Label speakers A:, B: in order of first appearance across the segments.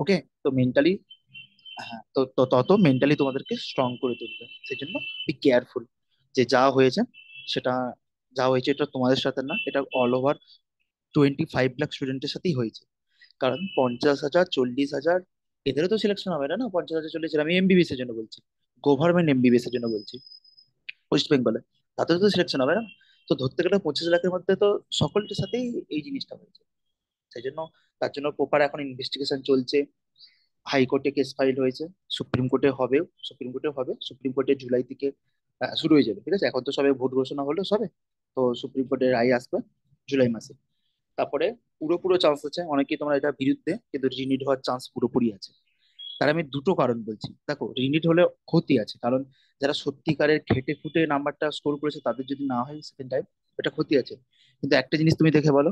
A: ওকে, তো মেন্টালি, হ্যাঁ, তো তো তত মেন্টালি তোমাদেরকে স্ট্রং করে তুলবে। সেই জন্য বি কেয়ারফুল, যে যা হয়েছে সেটা, যা হয়েছে এটা তোমাদের সাথে না, এটা অল ওভার 25 লাখ স্টুডেন্টের সাথেই হয়েছে। কারণ 50,000, 40,000, এদেরও তো সিলেকশন হবে না, না 50,000, 40,000, আমি এমবিবিএস এর জন্য বলছি, গভর্নমেন্ট এমবিবিএস এর জন্য বলছি, ওয়েস্ট বেঙ্গলে, তাদের তো সিলেকশন হবে না। তো ধরতে গেলে 25 লাখের মধ্যে তো সকলটির সাথেই এই জিনিসটা হয়েছে। সেই জন্য তার জন্য প্রপার এখন ইনভেস্টিগেশন চলছে, হাইকোর্টে কেস ফাইল হয়েছে, সুপ্রিম কোর্টে হবেও, সুপ্রিম কোর্টে হবে, সুপ্রিম কোর্টে জুলাই থেকে শুরু হয়ে যাবে। ঠিক আছে, এখন তো সবে ভোট ঘোষণা হলো সবে, তো সুপ্রিম কোর্টের রায় আসবে জুলাই মাসে। তারপরে পুরো পুরো চান্স আছে, অনেকেই তোমরা এটা বিরুদ্ধে, কিন্তু রিনিট হওয়ার চান্স পুরোপুরি আছে। তার আমি দুটো কারণ বলছি, দেখো রিনিট হলে ক্ষতি আছে, কারণ যারা সত্যিকারের খেটে খুঁটে নাম্বারটা স্কোর করেছে তাদের যদি না হয় সেকেন্ড টাইম, এটা ক্ষতি আছে। কিন্তু একটা জিনিস তুমি দেখে বলো,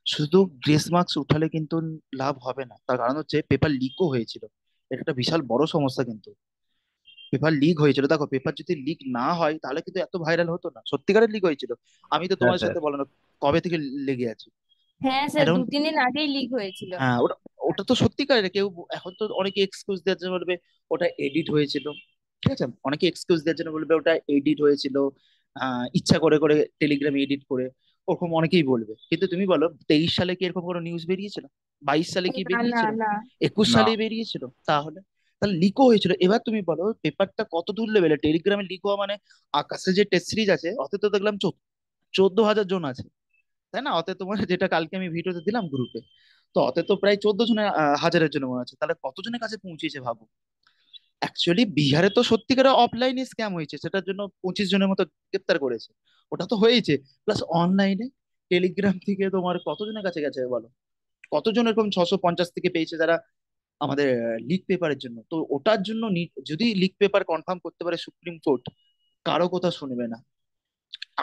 A: শুধু গ্রেস মার্কস উঠালে কিন্তু লাভ হবে না, তার কারণ হচ্ছে পেপার লিকও হয়েছিল। এটা একটা বিশাল বড় সমস্যা কিন্তু, পেপার লিক হয়েছিল। দেখো পেপার যদি লিক না হয় তাহলে কিন্তু এত ভাইরাল হতো না, সত্যিকারের লিক হয়েছিল। আমি তো
B: হ্যাঁ
A: তোমার
B: স্যার।
A: সাথে বলো না কবে থেকে লেগে আছি।
B: হ্যাঁ স্যার,
A: এখন
B: 2-3 দিন আগেই লিক হয়েছিল।
A: হ্যাঁ, ওটা ওটা তো সত্যিকারের কেউ, এখন তো অনেকে এক্সকিউজ দেওয়ার জন্য বলবে ওটা এডিট হয়েছিল। ঠিক আছে, অনেকে এক্সকিউজ দেওয়ার জন্য বলবে ওটা এডিট হয়েছিল, ইচ্ছা করে করে টেলিগ্রামে এডিট করে, ওরকম অনেকেই বলবে। কিন্তু তুমি বলো 23 সালে কি এরকম কোনো নিউজ বেরিয়েছিল? 22 সালে কি
B: না না
A: বেরিয়েছিল?
B: না।
A: 21 সালে
B: না।
A: বেরিয়েছিল? তাহলে তাহলে লিকও হয়েছিল। এবার তুমি বলো পেপারটা কত দূর লেভেলে, টেলিগ্রামে লিক হওয়া মানে, আকাশে যে টেস্ট সিরিজ আছে অত তো দেখলাম 14,000 জন আছে, তাই না? অত তোমার যেটা কালকে আমি ভিডিওতে দিলাম গ্রুপে, তো অত তো প্রায় 14 জনের, হাজারের জন্য মনে হচ্ছে, তাহলে কতজনের কাছে পৌঁছেছে ভাবো। অ্যাকচুয়ালি বিহারে তো সত্যিকারের অফলাইনে স্ক্যাম হয়েছে, সেটার জন্য 25 জনের মতো গ্রেপ্তার করেছে, ওটা তো হয়েছে। প্লাস অনলাইনে টেলিগ্রাম থেকে তোমার কতজনের কাছে গেছে বলো, কতজন এরকম 650 থেকে পেয়েছে যারা আমাদের লিক পেপারের জন্য। তো ওটার জন্য যদি লিক পেপার কনফার্ম করতে পারে সুপ্রিম কোর্ট, কারো কথা শুনবে না।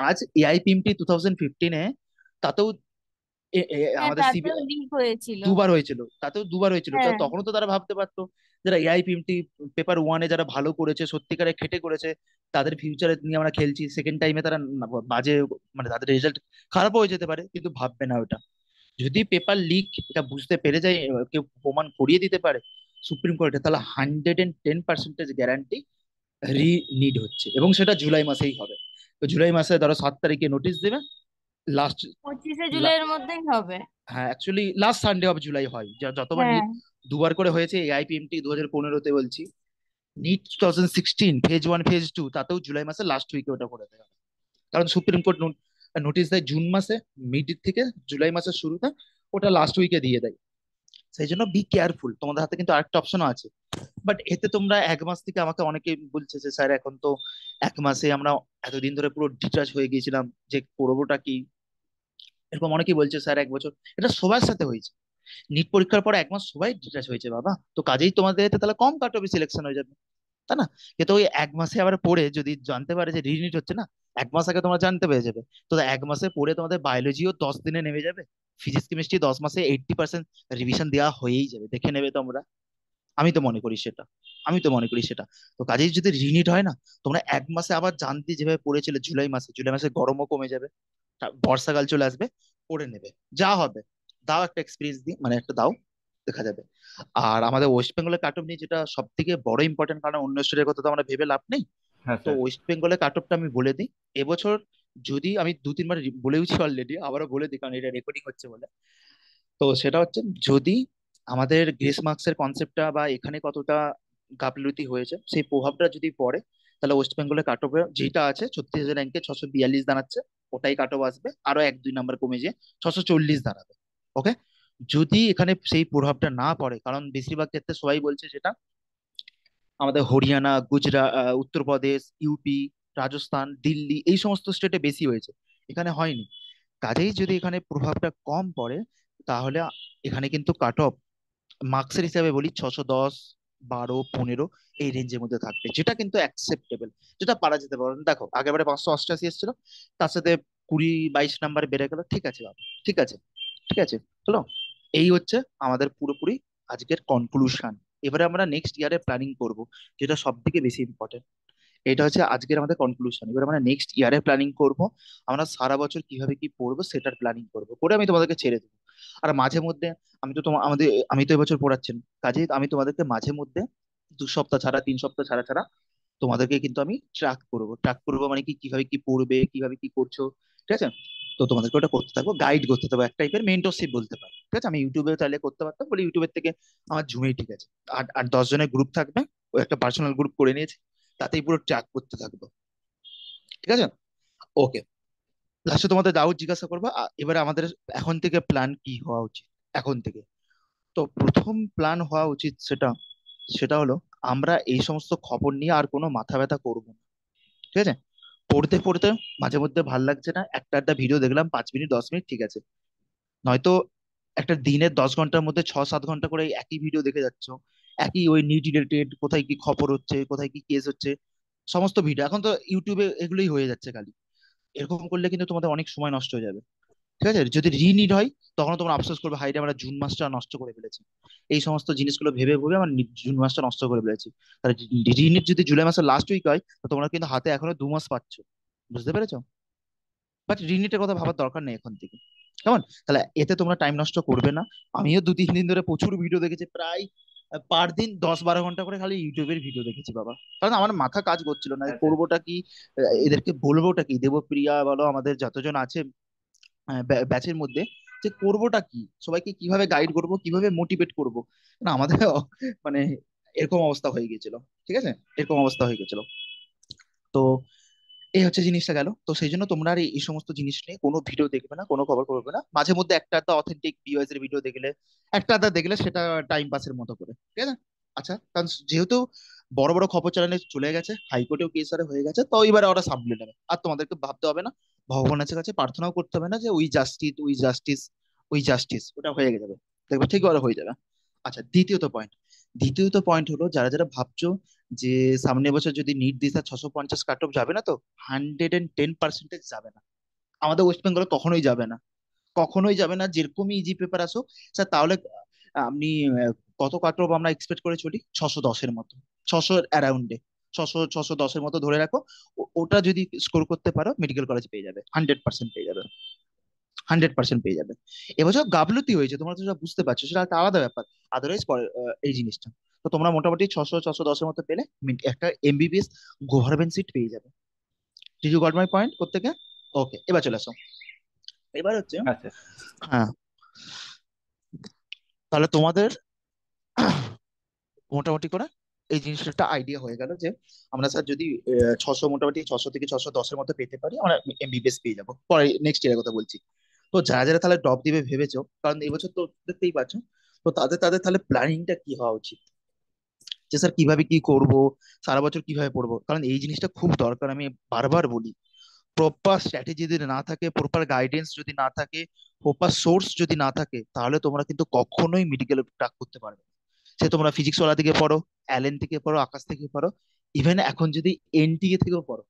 A: আজ এআইপিএমটি 2015-এ, তাতেও
B: হ্যাঁ,
A: আমাদের
B: তাতেও লিক হয়েছিল।
A: দুবার হয়েছিল, তাতেও দুবার হয়েছিল, তো
B: হ্যাঁ।
A: তখনও তো তারা ভাবতে পারতো যারা এআইপিএমটি পেপার ওয়ানে যারা ভালো করেছে, সত্যিকারে খেটে করেছে, তাদের ফিউচারে নিয়ে আমরা খেলছি, সেকেন্ড টাইমে তারা বাজে, মানে তাদের রেজাল্ট খারাপ হয়ে যেতে পারে, কিন্তু ভাববে না ওটা। যদি পেপার লিক এটা বুঝতে পেরে যায়, কেউ প্রমাণ করিয়ে দিতে পারে সুপ্রিম কোর্টে, তাহলে 110% গ্যারান্টি রি নিড হচ্ছে, এবং সেটা জুলাই মাসেই হবে। তো জুলাই মাসে ধরো 7 তারিখে নোটিশ দেবে, লাস্ট,
B: 25শে জুলাইয়ের মধ্যেই হবে।
A: হ্যাঁ actually last Sunday of July হয়, যতবার
B: হ্যাঁ।
A: নিট দুবার করে হয়েছে, এআইপিএমটি 2015-তে বলছি, নিট 2016 ফেজ 1 ফেজ 2, তাতেও জুলাই মাসে লাস্ট উইকে ওটা করে দেওয়া হয়। কারণ সুপ্রিম কোর্ট নোটিশ দেয় জুন মাসে, মিড থেকে জুলাই মাসের শুরুতে, ওটা লাস্ট উইকে দিয়ে দেয়। সেই জন্য বি কেয়ারফুল, তোমাদের হাতে কিন্তু আরেকটা অপশনও আছে। বাট এতে তোমরা 1 মাস থেকে, আমাকে অনেকে বলছে যে স্যার এখন তো 1 মাসে আমরা এতদিন ধরে পুরো ডিটাচ হয়ে গিয়েছিলাম যে করবোটা কি, এরকম অনেকেই বলছে স্যার 1 বছর। এটা সবার সাথে হয়েছে, নিট পরীক্ষার পর 1 মাস সবাই ডিটাচ হয়েছে বাবা, তো কাজেই তোমাদের এতে তাহলে কম কাট অফে সিলেকশন হয়ে যাবে, তাই না? কিন্তু ওই 1 মাসে আবার পড়ে যদি জানতে পারে যে রিনিট হচ্ছে না, 1 মাস আগে তোমরা জানতে পেরে যাবে। তো 1 মাসে পড়ে তোমাদের বায়োলজিও 10 দিনে নেমে যাবে, ফিজিক্স কেমিস্ট্রি 10 মাসে 80% রিভিশন দেওয়া হয়েই যাবে, দেখে নেবে তোমরা। আমি তো মনে করি সেটা, আমি তো মনে করি সেটা। তো কাজেই যদি রিনিট হয় না, তোমরা 1 মাসে আবার জানতে যেভাবে পড়েছিলে জুলাই মাসে, জুলাই মাসে গরমও কমে যাবে, বর্ষাকাল চলে আসবে, পড়ে নেবে, যা হবে। দাও একটা এক্সপিরিয়েন্স দিই, মানে একটা দাও, দেখা যাবে। আর আমাদের ওয়েস্ট বেঙ্গলের কাট অফ নিয়ে যেটা সব থেকে বড় ইম্পর্টেন্ট, কারণ অন্য স্টেটের কথা তো আমরা ভেবে লাভ নেই।
B: হ্যাঁ
A: তো
B: স্যার।
A: ওয়েস্ট বেঙ্গলের কাট অফটা আমি বলে দিই। এবছর যদি, আমি 2-3 বার বলেওছি অলরেডি, আবারও বলে দিই কারণ এটা রেকর্ডিং হচ্ছে বলে। তো সেটা হচ্ছে, যদি আমাদের গ্রেস মার্কসের কনসেপ্টটা বা এখানে কতটা গাফিলতি হয়েছে সেই প্রভাবটা যদি পড়ে, তাহলে ওয়েস্ট বেঙ্গলের কাট অফে যেটা আছে 36,000 র্যাঙ্কে 642 দাঁড়াচ্ছে, ওটাই কাট অফ আসবে, আরো 1-2 নাম্বার কমে যেয়ে 640 দাঁড়াবে। ওকে, যদি এখানে সেই প্রভাবটা না পড়ে, কারণ বেশিরভাগ ক্ষেত্রে সবাই বলছে যেটা আমাদের হরিয়ানা, গুজরাট, উত্তরপ্রদেশ, ইউপি, রাজস্থান, দিল্লি, এই সমস্ত স্টেটে বেশি হয়েছে, এখানে হয়নি। কাজেই যদি এখানে প্রভাবটা কম পড়ে, তাহলে এখানে কিন্তু কাট অফ মার্কসের হিসাবে বলি 610, 12, 15 এই রেঞ্জের মধ্যে থাকবে, যেটা কিন্তু অ্যাকসেপ্টেবল, যেটা পারা যেতে পারে। দেখো আগেবারে 588 এসেছিল, তার সাথে 20-22 নাম্বার বেড়ে গেল, ঠিক আছে বাবা, ঠিক আছে, ঠিক আছে। চলো, এই হচ্ছে আমাদের পুরোপুরি আজকের কনক্লুশন। এবারে আমরা নেক্সট ইয়ারে প্ল্যানিং করব, যেটা সব থেকে বেশি ইম্পর্টেন্ট। এটা হচ্ছে আজকের আমাদের কনক্লুশন। এবার আমরা নেক্সট ইয়ারে প্ল্যানিং করব, আমরা সারা বছর কিভাবে কি পড়বো সেটার প্ল্যানিং করব, করে আমি তোমাদেরকে ছেড়ে দেবো। আর মাঝে মধ্যে আমি তো এবছর পড়াচ্ছেন, কাজেই আমি তোমাদেরকে মাঝে মধ্যে 2 সপ্তাহ ছাড়া 3 সপ্তাহ ছাড়া ছাড়া তোমাদেরকে কিন্তু আমি ট্র্যাক করবো মানে কি, কিভাবে কি পড়বে, কিভাবে কি করছো, ঠিক আছে? তো তোমাদেরকে ওটা করতে থাকবো, গাইড করতে থাকবো, এক টাইপের মেন্টরশিপ বলতে পারো, ঠিক আছে? আমি ইউটিউবে চাইলে করতে পারতাম, বলে ইউটিউবের থেকে আমার জুমেই ঠিক আছে। আর আর 10 জনের গ্রুপ থাকবে, ওই একটা পার্সোনাল গ্রুপ করে নিয়েছি, তাতেই পুরো ট্র্যাক করতে থাকবো, ঠিক আছে? ওকে, লাস্টে তোমাদের ডাউট জিজ্ঞাসা করবো। এবারে আমাদের এখন থেকে প্ল্যান কি হওয়া উচিত, এখন থেকে। তো প্রথম প্ল্যান হওয়া উচিত সেটা সেটা হলো, আমরা এই সমস্ত খবর নিয়ে আর কোনো মাথা ব্যথা করবো না, ঠিক আছে? পড়তে পড়তে মাঝে মধ্যে ভাল লাগছে না, একটা একটা ভিডিও দেখলাম 5 মিনিট 10 মিনিট, ঠিক আছে। নয়তো একটা দিনের 10 ঘন্টার মধ্যে 6-7 ঘন্টা করে এই একই ভিডিও দেখে যাচ্ছ, একই ওই নিউজ রিলেটেড, কোথায় কি খবর হচ্ছে, কোথায় কি কেস হচ্ছে, সমস্ত ভিডিও এখন তো ইউটিউবে এগুলোই হয়ে যাচ্ছে খালি। এরকম করলে কিন্তু তোমাদের অনেক সময় নষ্ট হয়ে যাবে, ঠিক আছে? যদি রিনিড হয়, তখন তোমরা আফসোস করবে, হাইরে আমরা জুন মাসটা নষ্ট করে ফেলেছি। এই সমস্ত জিনিসগুলো ভেবে ভেবে আমার জুন মাসটা নষ্ট করে ফেলেছি। তাহলে রিনিড যদি জুলাই মাসের লাস্ট উইক হয়, তো তোমরা কিন্তু হাতে এখনো 2 মাস পাচ্ছ, বুঝতে পেরেছো? বাট রিনিটের কথা ভাবার দরকার নেই এখন থেকে, কেমন? তাহলে এতে তোমরা টাইম নষ্ট করবে না। আমিও 2-3 দিন ধরে প্রচুর ভিডিও দেখেছি, প্রায় পার দিন 10-12 ঘন্টা করে খালি ইউটিউবের ভিডিও দেখেছি বাবা, কারণ আমার মাথা কাজ করছিল না,
C: আচ্ছা।
A: করবোটা কি, এদেরকে বলবোটা কি, দেবপ্রিয়া বলো, আমাদের যতজন আছে ব্যাচের মধ্যে, যে করবোটা কি, সবাইকে কিভাবে গাইড করব, কিভাবে মোটিভেট করব। না আমাদের মানে এরকম অবস্থা হয়ে গেছিল, ঠিক আছে? এরকম অবস্থা হয়ে গেছিল। তো এই হচ্ছে জিনিসটা গেল। তো সেই জন্য তোমরা আর এই সমস্ত জিনিস নিয়ে কোনো ভিডিও দেখবে না, কোনো খবর করবে না। মাঝে মধ্যে একটা আধটা অথেন্টিক ভিউয়ার্স এর ভিডিও দেখলে, একটা আধটা দেখলে সেটা টাইম পাসের মতো করে, ঠিক আছে? আচ্ছা, কারণ যেহেতু বড় বড় খবর চ্যানেলে চলে গেছে, হাইকোর্টেও কেস আরে হয়ে গেছে, তো এবারে ওরা সামলে নেবে, আর তোমাদেরকে ভাবতে হবে না, ভগবানের কাছে প্রার্থনাও করতে হবে না যে we justice we justice we justice, ওটা হয়ে যাবে, দেখবে ঠিক ওরা হয়ে যাবে। আচ্ছা, দ্বিতীয়ত পয়েন্ট হলো, যারা যারা ভাবছো যে সামনের বছর যদি নিট দিশা 650 কাট অফ যাবে না, তো 110% যাবে না, আমাদের ওয়েস্ট বেঙ্গলে কখনোই যাবে না, কখনোই যাবে না, যেরকমই ইজি পেপার আসো। স্যার তাহলে আপনি কত কাট অফ আমরা এক্সপেক্ট করে চলি? 610-এর মতো, 600 অ্যারাউন্ডে, 600-610-এর মতো ধরে রাখো। ওটা যদি স্কোর করতে পারো, মেডিকেল কলেজ পেয়ে যাবে, 100% পেয়ে যাবে, 100% পেয়ে যাবে। এবছর গাফলতি হয়েছে, তোমরা তো সব বুঝতে পারছো, সেটা একটা আলাদা ব্যাপার। আদারওয়াইজ এই জিনিসটা, তো তোমরা মোটামুটি 600-610-এর মতো পেলে একটা এমবিবিএস গভর্নমেন্ট সিট পেয়ে যাবে। Did you got my point প্রত্যেকে? ওকে, এবার চলে আসো। এবার হচ্ছে,
C: আচ্ছা।
A: হ্যাঁ, তাহলে তোমাদের মোটামুটি করে এই জিনিসটা একটা আইডিয়া হয়ে গেল যে আমরা স্যার যদি 600, মোটামুটি 600 থেকে 610-এর মতো পেতে পারি, আমরা এমবিবিএস পেয়ে যাবো পরে নেক্সট ইয়ারের কথা বলছি। তো যারা যারা তাহলে ড্রপ দিবে ভেবেছো, কারণ এই বছর তো দেখতেই পাচ্ছ, তো তাদের তাদের তাহলে প্ল্যানিংটা কি হওয়া উচিত, যে স্যার কিভাবে কি করব, সারা বছর কিভাবে পড়বো, কারণ এই জিনিসটা খুব দরকার। আমি বারবার বলি, প্রপার স্ট্র্যাটেজি যদি না থাকে, প্রপার গাইডেন্স যদি না থাকে, প্রপার সোর্স যদি না থাকে, তাহলে তোমরা কিন্তু কখনোই মেডিকেল ট্র্যাক করতে পারবে না। সে তোমরা ফিজিক্স ওয়ালা থেকে পড়ো, অ্যালেন থেকে পড়ো, আকাশ থেকে পড়ো, ইভেন এখন যদি এনটিএ থেকেও পড়ো,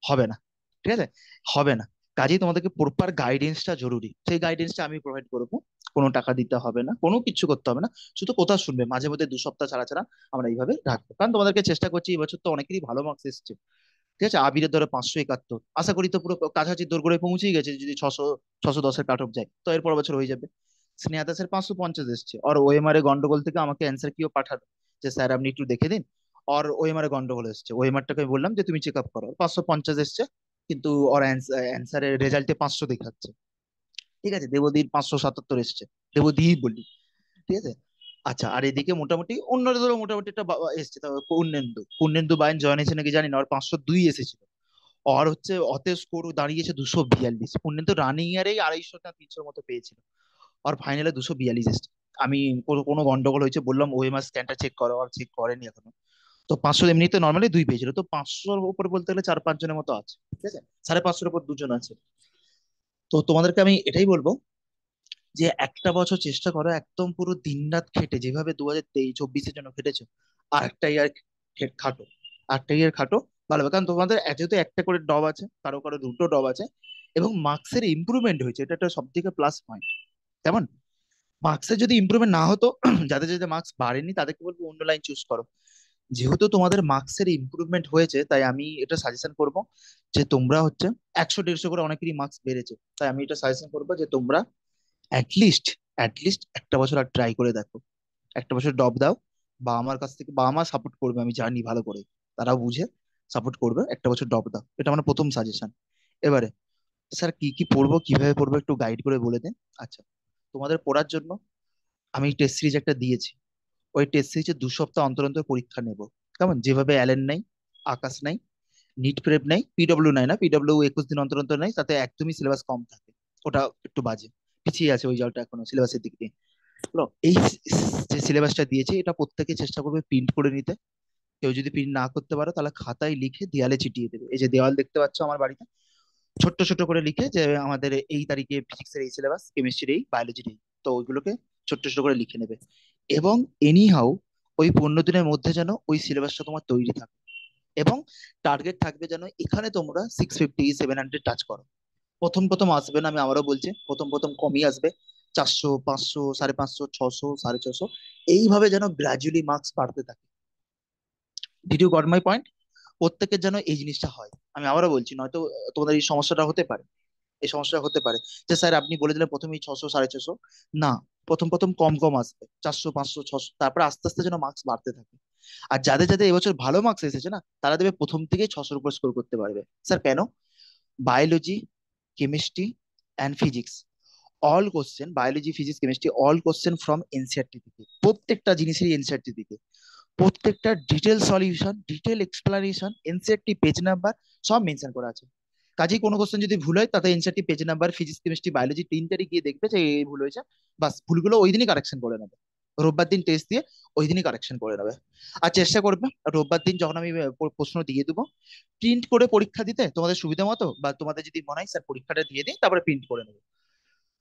A: হবে না, ঠিক আছে? হবে না। কাজেই তোমাদেরকে প্রপার গাইডেন্সটা জরুরি, সেই গাইডেন্সটা আমি প্রোভাইড করবো। কোনো টাকা দিতে হবে না, কোনো কিছু করতে হবে না, শুধু কোথাও শুনবে মাঝে মধ্যে 2 সপ্তাহ ছাড়া ছাড়া আমরা এইভাবে রাখবো, কারণ তোমাদেরকে চেষ্টা করছি, এবছর তো অনেকেরই ভালো মার্কস এসছে, ঠিক আছে? আবিরের ধরো 571, আশা করি তো পুরো কাছাকাছি দোরগোড়ায় পৌঁছেই গেছে, যদি 610-এর কাট অফ যায় তো এর পরের বছর হয়ে যাবে। স্নেহা দাসের 550 এসছে, আর ওএমআর এ গন্ডগোল থেকে আমাকে অ্যান্সার কিও পাঠালো, যে স্যার আপনি একটু দেখে দিন। আর ওএমআর এ গন্ডগোল এসছে, ওএমআর টাকে বললাম যে তুমি চেক আপ করো, 550 এসছে, কিন্তু ওর অ্যান্সারের রেজাল্টে 500 দেখাচ্ছে, ঠিক আছে? দেবদীর 577 এসছে, দেবদী বলি, ঠিক আছে? আচ্ছা, আর এদিকে মোটামুটি অন্যরা ধরো মোটামুটি একটা এসছে, তো পূর্ণেন্দু বাইন জয়েন হয়েছে নাকি জানি না, ওর 502 এসেছিল। আর হচ্ছে অতে স্কোর দাঁড়িয়েছে 242, পূর্ণেন্দু রানিং ইয়ারেই 250 না 300-র মতো পেয়েছিল, আর ফাইনালে 242 এসছে। আমি কোনো কোনো গন্ডগোল হয়েছে বললাম ওএমআর স্ক্যানটা চেক করো, আর চেক করেনি এখনো। তো 500 এমনিতে নর্মালি 2 পেয়েছিল, তো 500-র উপর বলতে গেলে 4-5 জনের মতো আছে, ঠিক আছে? 550-র উপর 2 জন আছে। তো তোমাদেরকে আমি এটাই বলবো, যে একটা বছর চেষ্টা করো একদম পুরো দিনরাত খেটে, যেভাবে 2023-24-এর জন্য খেটেছো, আর একটা ইয়ার খাটো, আরেকটা ইয়ার খাটো, ভালো হবে। কারণ তোমাদের যেহেতু একটা করে ডব আছে, কারো কারো দুটো ডব আছে, এবং মার্কসের ইমপ্রুভমেন্ট হয়েছে, এটা একটা সব থেকে প্লাস পয়েন্ট। কেমন? মার্কসের যদি ইমপ্রুভমেন্ট না হতো, যাদের যাদের মার্কস বাড়েনি তাদেরকে বলবো অন্য লাইন চুজ করো। যেহেতু তোমাদের মার্কসের ইমপ্রুভমেন্ট হয়েছে, তাই আমি এটা সাজেশন করব যে তোমরা হচ্ছে 100-150 করে অনেকেরই মার্কস বেড়েছে, তাই আমি এটা সাজেশন করবো যে তোমরা অ্যাটলিস্ট অ্যাটলিস্ট একটা বছর আর ট্রাই করে দেখো, একটা বছর ড্রপ দাও। বাবা মার কাছ থেকে, বাবা মা সাপোর্ট করবে আমি জানি ভালো করে, তারাও বুঝে সাপোর্ট করবে, একটা বছর ড্রপ দাও, এটা আমার প্রথম সাজেশন। এবারে স্যার কি কি পড়বো, কিভাবে পড়বো, একটু গাইড করে বলে দেন। আচ্ছা, তোমাদের পড়ার জন্য আমি টেস্ট সিরিজ একটা দিয়েছি, ওই টেস্ট সিরিজে 2 সপ্তাহ অন্তর অন্তর পরীক্ষা নেব, কেমন? যেভাবে অ্যালেন নাই, আকাশ নাই, নিট প্রেপ নাই, পিডব্লিউ নাই, না পিডব্লিউ 21 দিন অন্তর অন্তর নাই, তাতে একদমই সিলেবাস কম থাকে, ওটা একটু বাজে, পিছিয়ে আছে ওই জলটা এখনো সিলেবাসের দিক দিয়ে। হলো এই যে সিলেবাসটা দিয়েছি, এটা প্রত্যেকে চেষ্টা করবে প্রিন্ট করে নিতে। কেউ যদি প্রিন্ট না করতে পারো তাহলে খাতায় লিখে দেয়ালে চিটিয়ে দেবে। এই যে দেওয়াল দেখতে পাচ্ছ আমার বাড়িতে, ছোট্ট ছোট করে লিখে যে আমাদের এই তারিখে ফিজিক্সের এই সিলেবাস, কেমিস্ট্রির এই, বায়োলজির এই, তো ওইগুলোকে ছোট্ট ছোট করে লিখে নেবে। এবং এনি হাউ ওই 15 দিনের মধ্যে যেন ওই সিলেবাসটা তোমার তৈরি থাকে, এবং টার্গেট থাকবে যেন এখানে তোমরা 650 700 টাচ করো। প্রথম প্রথম আসবে না, আমি আবারও বলছি, প্রথম প্রথম কমই আসবে, 400 500 550 600 650, এইভাবে যেন গ্রাজুয়ালি মার্কস বাড়তে থাকে। Did you got my point? প্রত্যেকের যেন এই জিনিসটা হয়। আমি আবারও বলছি, নয়তো তোমাদের এই সমস্যাটা হতে পারে, এই সমস্যা হতে পারে যে স্যার আপনি বলে দিলেন প্রথমেই 600 650, না, প্রথম প্রথম কম কম আসবে, 400 500 600, তারপর আস্তে আস্তে যেন মার্কস বাড়তে থাকে। আর যাদের যাদের এবছর ভালো মার্কস এসেছে না, তারা দেবে প্রথম থেকেই 600-র উপর স্কোর করতে পারবে। স্যার কেন? Biology, chemistry and physics, all question, biology physics chemistry all question from NCERT থেকে, প্রত্যেকটা জিনিসেরই এনসিআরটি থেকে, প্রত্যেকটা detail solution, detail explanation, NCERT page number সব মেনশন করা আছে। কাজেই কোনো কোশ্চেন যদি ভুল হয়, তাতে NCERT page number, physics chemistry biology তিনটারই গিয়ে দেখবে যে এই ভুল হয়েছে, বাস ভুলগুলো ওই দিনই কারেকশন করে নেবে। রোববার দিন টেস্ট দিয়ে ওই দিনই কারেকশন করে নেবে। আর চেষ্টা করবে রোববার দিন যখন আমি প্রশ্ন দিয়ে দেবো, প্রিন্ট করে পরীক্ষা দিতে তোমাদের সুবিধা মতো, বা তোমাদের যদি মনে হয় স্যার পরীক্ষাটা দিয়ে দিই তারপরে প্রিন্ট করে নেবো।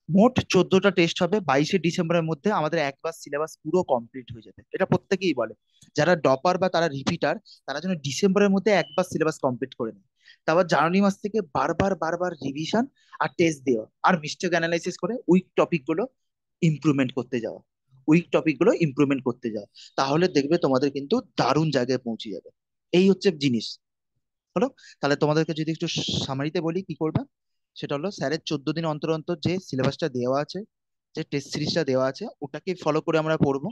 A: মোট 14টা টেস্ট হবে, 22শে ডিসেম্বরের মধ্যে আমাদের একবার সিলেবাস পুরো কমপ্লিট হয়ে যাবে, এটা প্রত্যেকেই বলে। যারা ডপার বা তারা রিপিটার, তারা যেন ডিসেম্বরের মধ্যে একবার সিলেবাস কমপ্লিট করে নেয়। তারপর জানুয়ারি মাস থেকে বারবার বারবার রিভিশন আর টেস্ট দেওয়া, আর মিস্টেক অ্যানালাইসিস করে উইক টপিক গুলো ইমপ্রুভমেন্ট করতে যাওয়া, উইক টপিক গুলো ইমপ্রুভমেন্ট করতে যাওয়া। তাহলে দেখবে তোমাদের কিন্তু দারুণ জায়গায় পৌঁছে যাবে। এই হচ্ছে জিনিস। হলো, তাহলে তোমাদেরকে যদি একটু সামারিতে বলি কি করবে, সেটা হলো স্যারের 14 দিন অন্তর অন্তর যে সিলেবাসটা দেওয়া আছে, যে টেস্ট সিরিজটা দেওয়া আছে, ওটাকে ফলো করে আমরা পড়বো।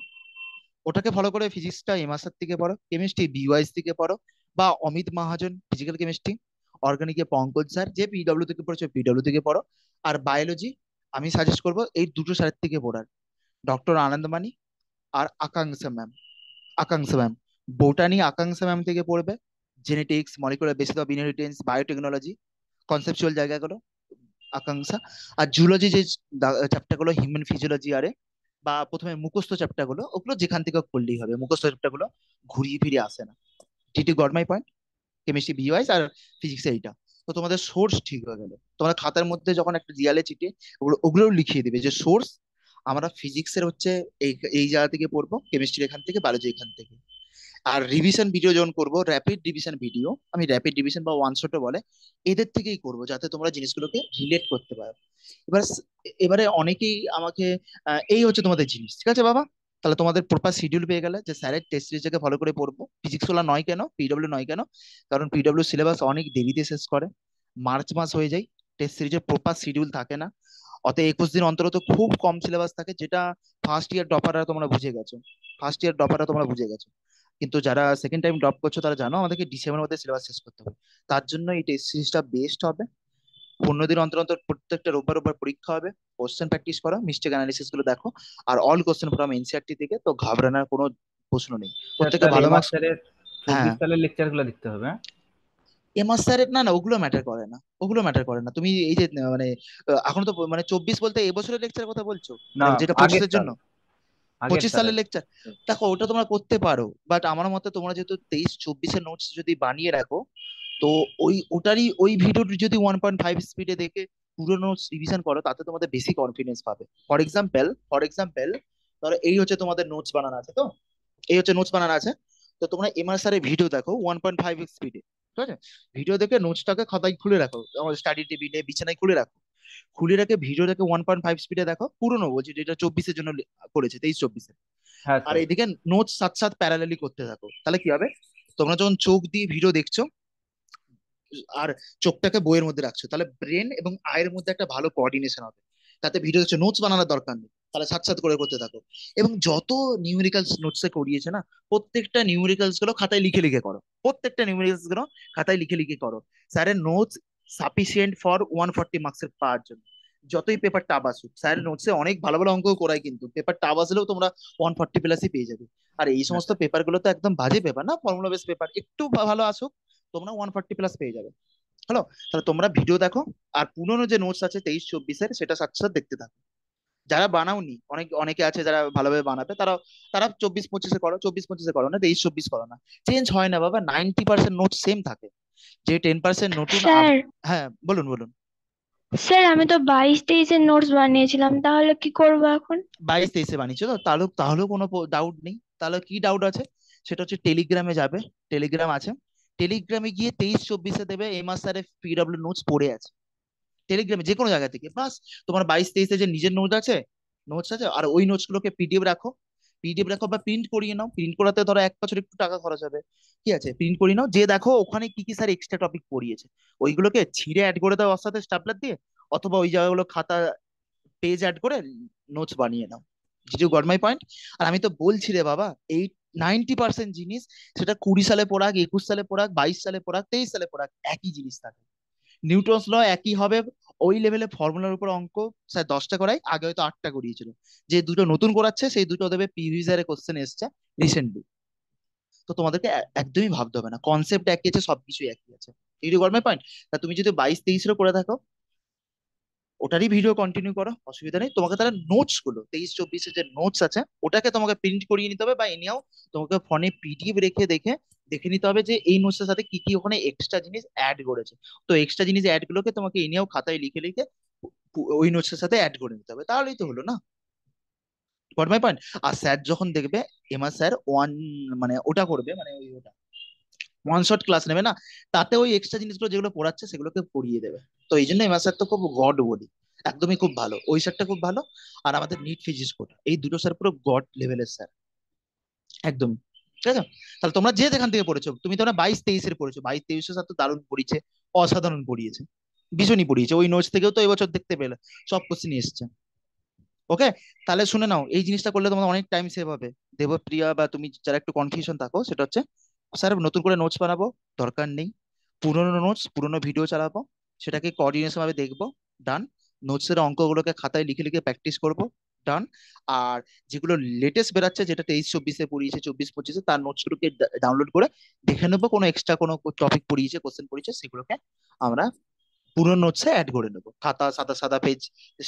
A: ওটাকে ফলো করে ফিজিক্সটা এমআসার থেকে পড়ো, কেমিস্ট্রি বিওয়াইস থেকে পড়ো, বা অমিত মহাজন ফিজিক্যাল কেমিস্ট্রি, অর্গানিকে পঙ্কজ স্যার যে পিডব্লিউ থেকে পড়েছে পিডব্লিউ থেকে পড়ো। আর বায়োলজি আমি সাজেস্ট করবো এই দুটো স্যারের থেকে পড়ার, ডক্টর আনন্দমানি আর আকাঙ্ক্ষা ম্যাম, আকাঙ্ক্ষা ম্যাম। বোটানি আকাঙ্ক্ষা ম্যাম থেকে পড়বে, genetics, molecular basis of inheritance, biotechnology, conceptual জায়গাগুলো আকাঙ্ক্ষা। আর জুলজি যে চ্যাপ্টার গুলো, হিউম্যান ফিজিওলজি আরে, বা প্রথমে মুখস্থ চ্যাপ্টার গুলো, ওগুলো যেখান থেকে করলেই হবে, মুখস্থ চ্যাপ্টার গুলো ঘুরিয়ে ফিরে আসে না। Did you got my point? Chemistry বিওয়াইস আর ফিজিক্স এইটা, তো তোমাদের সোর্স ঠিক হয়ে গেল। তোমার খাতার মধ্যে যখন একটা জিয়ালে চিটে ওগুলো লিখিয়ে দিবে যে সোর্স আমরা ফিজিক্সের হচ্ছে এই এই জায়গা থেকে পড়বো, কেমিস্ট্রি এখান থেকে, বায়োলজি এখান থেকে। আর রিভিশন ভিডিও যখন করবো, র্যাপিড রিভিশন ভিডিও, আমি র্যাপিড রিভিশন বা ওয়ান শটও বলে, এদের থেকেই করবো যাতে তোমরা জিনিসগুলোকে রিলেট করতে পারো। এবার এবারে অনেকেই আমাকে এই হচ্ছে তোমাদের জিনিস, ঠিক আছে বাবা? তাহলে তোমাদের প্রপার শিডিউল পেয়ে গেলে যে স্যারের টেস্ট সিরিজটাকে ফলো করে পড়বো। ফিজিক্স ওলা নয় কেন, পিডব্লিউ নয় কেন? কারণ পিডব্লিউ সিলেবাস অনেক দেরিতে শেষ করে, মার্চ মাস হয়ে যায়, টেস্ট সিরিজের প্রপার শিডিউল থাকে না। অতএব 21 দিন অন্তত খুব কম সিলেবাস থাকে, যেটা ফার্স্ট ইয়ার ডপাররা তোমরা বুঝে গেছো, ফার্স্ট ইয়ার ডপাররা তোমরা বুঝে গেছো। কিন্তু যারা সেকেন্ড টাইম ড্রপ করছো তারা জানো আমাদেরকে ডিসেম্বরের মধ্যে সিলেবাস শেষ করতে হবে। তার জন্য এই টেস্ট সিরিজটা বেস্ট হবে। 15 দিন অন্তর অন্তর প্রত্যেকটা রোববার রোববার পরীক্ষা হবে, কোশ্চেন প্র্যাকটিস করো, মিস্টেক অ্যানালিসিস গুলো দেখো, আর অল কোশ্চেন ফ্রম এনসিআরটি থেকে, তো ঘাবড়ানোর কোনো প্রশ্ন নেই,
C: স্যার
A: প্রত্যেকে
C: তাহলে
A: ভালো
C: এই
A: মার্কস।
C: মাস্টারের
A: হ্যাঁ,
C: 24 সালের লেকচার গুলো লিখতে হবে, হ্যাঁ?
A: এমআর স্যারের না না ওগুলো ম্যাটার করে না, ওগুলো ম্যাটার করে না। তুমি এই যে মানে এখন তো মানে 24 বলতে এবছরের লেকচার কথা বলছো,
C: না,
A: মানে যেটা
C: আগের
A: 25-এর
C: সাল,
A: জন্য?
C: আগের
A: 25 সালের
C: সালের।
A: লেকচার, দেখো ওটা তোমরা করতে পারো, বাট আমার মতে তোমরা যেহেতু 23-24-এর নোটস যদি বানিয়ে রাখো, তো ওই ওটারই ওই ভিডিওটি যদি 1.5 স্পিডে দেখে পুরো নোটস রিভিশন করো, তাতে তোমাদের বেশি কনফিডেন্স পাবে। ফর এক্সাম্পল ধরো এই হচ্ছে তোমাদের নোটস বানানো আছে, তো এই হচ্ছে নোটস বানানো আছে, তো তোমরা এমআর স্যারের ভিডিও দেখো 1.5 স্পিডে, ঠিক আছে? ভিডিও দেখে নোটসটাকে খাতায় খুলে রাখো, আমার স্টাডি টেবিলে বিছানায় খুলে রাখো, খুলে রেখে ভিডিওটাকে 1.5 স্পিডে দেখো, পুরোনো বলছি, যেটা 24-এর জন্য করেছে, 23-24-এ।
C: হ্যাঁ
A: আর
C: স্যার।
A: এইদিকে নোটস সাথে সাথে প্যারালালি করতে থাকো, তাহলে কি হবে? তোমরা যখন চোখ দিয়ে ভিডিও দেখছো আর চোখটাকে বইয়ের মধ্যে রাখছো, তাহলে ব্রেন এবং আয়ের মধ্যে একটা ভালো কোঅর্ডিনেশন হবে, তাতে ভিডিও দেখছো, নোটস বানানোর দরকার নেই। তাহলে সাথে সাথে করে করতে থাকো। এবং যত নিউমেরিক্যালস নোটসে করিয়েছে না, প্রত্যেকটা নিউমেরিক্যালস গুলো খাতায় লিখে লিখে করো, প্রত্যেকটা নিউমেরিক্যালস গুলো খাতায় লিখে লিখে করো। স্যারের নোটস সাফিসিয়েন্ট ফর 140 মার্কসের পাওয়ার জন্য। যতই পেপার টাফ আসুক, স্যারের নোটসে অনেক ভালো ভালো অঙ্ক করায়, কিন্তু পেপার টাফ আসলেও তোমরা 140 প্লাসই পেয়ে যাবে। আর এই সমস্ত
C: আচ্ছা।
A: পেপার গুলো তো একদম বাজে পেপার না, ফর্মুলা বেস পেপার, একটু ভালো আসুক তোমরা 140 প্লাস পেয়ে যাবে। হ্যালো, তাহলে তোমরা ভিডিও দেখো, আর পুরোনো যে নোটস আছে 23-24-এর সেটা সাথে সাথে দেখতে থাকো। যারা বানাওনি, অনেকে আছে যারা ভালোভাবে বানাবে, তারা তারা 24-25-এ করো, 24-25-এ করো না, 23-24 করো না। চেঞ্জ হয় না বাবা, 90% নোট সেম থাকে। যে 10% নতুন
D: স্যার
A: হ্যাঁ, বলুন বলুন।
D: স্যার আমি তো 22-23-এর নোটস বানিয়েছিলাম, তাহলে কি করবো এখন?
A: 22-23-এ বানিয়েছো তো, তাহলেও কোনো ডাউট নেই। তাহলে কি ডাউট আছে? সেটা হচ্ছে টেলিগ্রামে যাবে, টেলিগ্রাম আছে, টেলিগ্রামে গিয়ে 23-24-এ দেবে এমআর স্যারের পিডব্লিউ নোটস পড়ে আছে টেলিগ্রামে, যে কোনো জায়গা থেকে। বাস, তোমার 22-23-এ যে নিজের নোটস আছে, আর ওই নোটস গুলোকে পিডিএফ রাখো, পিডিএফ রাখো বা প্রিন্ট করিয়ে নাও। প্রিন্ট করাতে ধরো 1 বছর একটু টাকা খরচ হবে, ঠিক আছে, প্রিন্ট করিয়ে নাও। যে দেখো ওখানে কি কি স্যার এক্সট্রা টপিক পড়িয়েছে, ওইগুলোকে ছিঁড়ে অ্যাড করে দাও ওর সাথে স্টাপলার দিয়ে, অথবা ওই জায়গাগুলো খাতা পেজ অ্যাড করে নোটস বানিয়ে নাও। Did you got my point? আর আমি তো বলছি রে বাবা, এই 90% জিনিস, সেটা 20 সালে পড়াক, 21 সালে পড়াক, 22 সালে পড়াক, 23 সালে পড়াক, একই জিনিস থাকে। নিউটনস ল একই হবে। ওই লেভেলে ফর্মুলার উপর অঙ্ক স্যার 10টা করাই, আগে হয়তো 8টা করিয়েছিল। যে দুটো নতুন করাচ্ছে সেই দুটো দেবে প্রিভিয়াস ইয়ারে কোশ্চেন এসছে রিসেন্টলি। তো তোমাদেরকে একদমই ভাবতে হবে না, কনসেপ্ট একই আছে, সবকিছু একই আছে। এই গট মাই পয়েন্ট? তা তুমি যদি 22-23-এরও করে থাকো, ওটারই ভিডিও কন্টিনিউ করো, অসুবিধা নেই। তোমাকে তাহলে নোটস গুলো 23-24-এর যে নোটস আছে ওটাকে তোমাকে প্রিন্ট করিয়ে নিতে হবে, বা এনিয়াও তোমাকে ফোনে পিডিএফ রেখে দেখে দেখে নিতে হবে যে এই নোটসের সাথে কি কি ওখানে এক্সট্রা জিনিস অ্যাড করেছে। তো এক্সট্রা জিনিস অ্যাড গুলোকে তোমাকে এনিয়াও খাতায় লিখে লিখে ওই নোটসের সাথে অ্যাড করে নিতে হবে, তাহলেই তো হলো না। Got my point? আর স্যার যখন দেখবে এমআর স্যার মানে ওটা করবে, মানে ওই ওটা ওয়ান শট ক্লাস নেবে না, তাতে ওই এক্সট্রা জিনিসগুলো যেগুলো পড়াচ্ছে সেগুলোকে পড়িয়ে দেবে। তো এই জন্য এমআর স্যার তো খুব গড বলি, একদমই খুব ভালো, ওই স্যারটা খুব ভালো। আর আমাদের নিট ফিজিক্স কোটা, এই দুটো স্যার পুরো গড লেভেলের স্যার, একদম। ঠিক আছে, তাহলে তোমরা যে যেখান থেকে পড়েছো, তুমি তোমরা 22-23-এর পড়েছো, 22-23-এর স্যার তো দারুণ পড়িয়েছে, অসাধারণ পড়িয়েছে, ভীষণই পড়িয়েছে। ওই নোটস থেকেও তো এবছর দেখতে পেলে সব কোশ্চেন এসছে। ওকে, তাহলে শুনে নাও, এই জিনিসটা করলে তোমার অনেক টাইম সেভ হবে। দেবপ্রিয়া বা তুমি যারা একটু কনফিউশন থাকো, সেটা হচ্ছে স্যার নতুন করে নোটস বানাবো দরকার নেই, পুরোনো নোটস পুরোনো ভিডিও চালাবো, সেটাকে কোঅর্ডিনেশন ভাবে দেখবো, ডান। নোটসের অঙ্কগুলোকে খাতায় লিখে লিখে প্র্যাকটিস করবো, ডান। আর যেগুলো লেটেস্ট বেরাচ্ছে, যেটা 23-24-এ পড়িয়েছে, 24-25-এ, তার নোটসগুলোকে ডাউনলোড করে দেখে নেবো, কোনো এক্সট্রা কোনো টপিক পড়িয়েছে, কোশ্চেন পড়িয়েছে, সেগুলোকে আমরা পুরো নোটসে অ্যাড করে নেবো। খাতা সাদা সাদা পেজ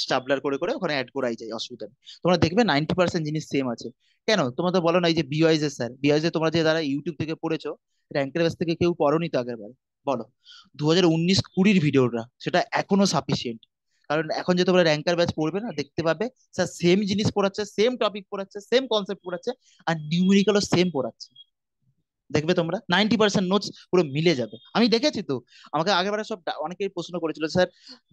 A: স্টাবলার করে করে ওখানে অ্যাড করাই যায়, অসুবিধা নেই। তোমরা দেখবে 90% জিনিস সেম আছে। কেন তোমরা তো বলো না, এই যে বিওয়াইজ এর স্যার, বিওয়াইজ এ তোমরা যে যারা ইউটিউব থেকে পড়েছো, র্যাঙ্কের ব্যাচ থেকে কেউ পড়োনি তো আগের বার? বলো, 2019-20-এর ভিডিওটা সেটা এখনো সাফিসিয়েন্ট। কারণ এখন যে তোমরা র্যাঙ্কার ব্যাচ পড়বে না, দেখতে পাবে স্যার সেম জিনিস পড়াচ্ছে, সেম টপিক পড়াচ্ছে, সেম কনসেপ্ট পড়াচ্ছে, আর নিউমেরিক্যালও সেম পড়াচ্ছে। দেখবে তোমরা 90% নোটস পুরো মিলে যাবে, আমি দেখেছি তো। আমাকে আগেরবারে সব অনেকেই প্রশ্ন করেছিল, স্যার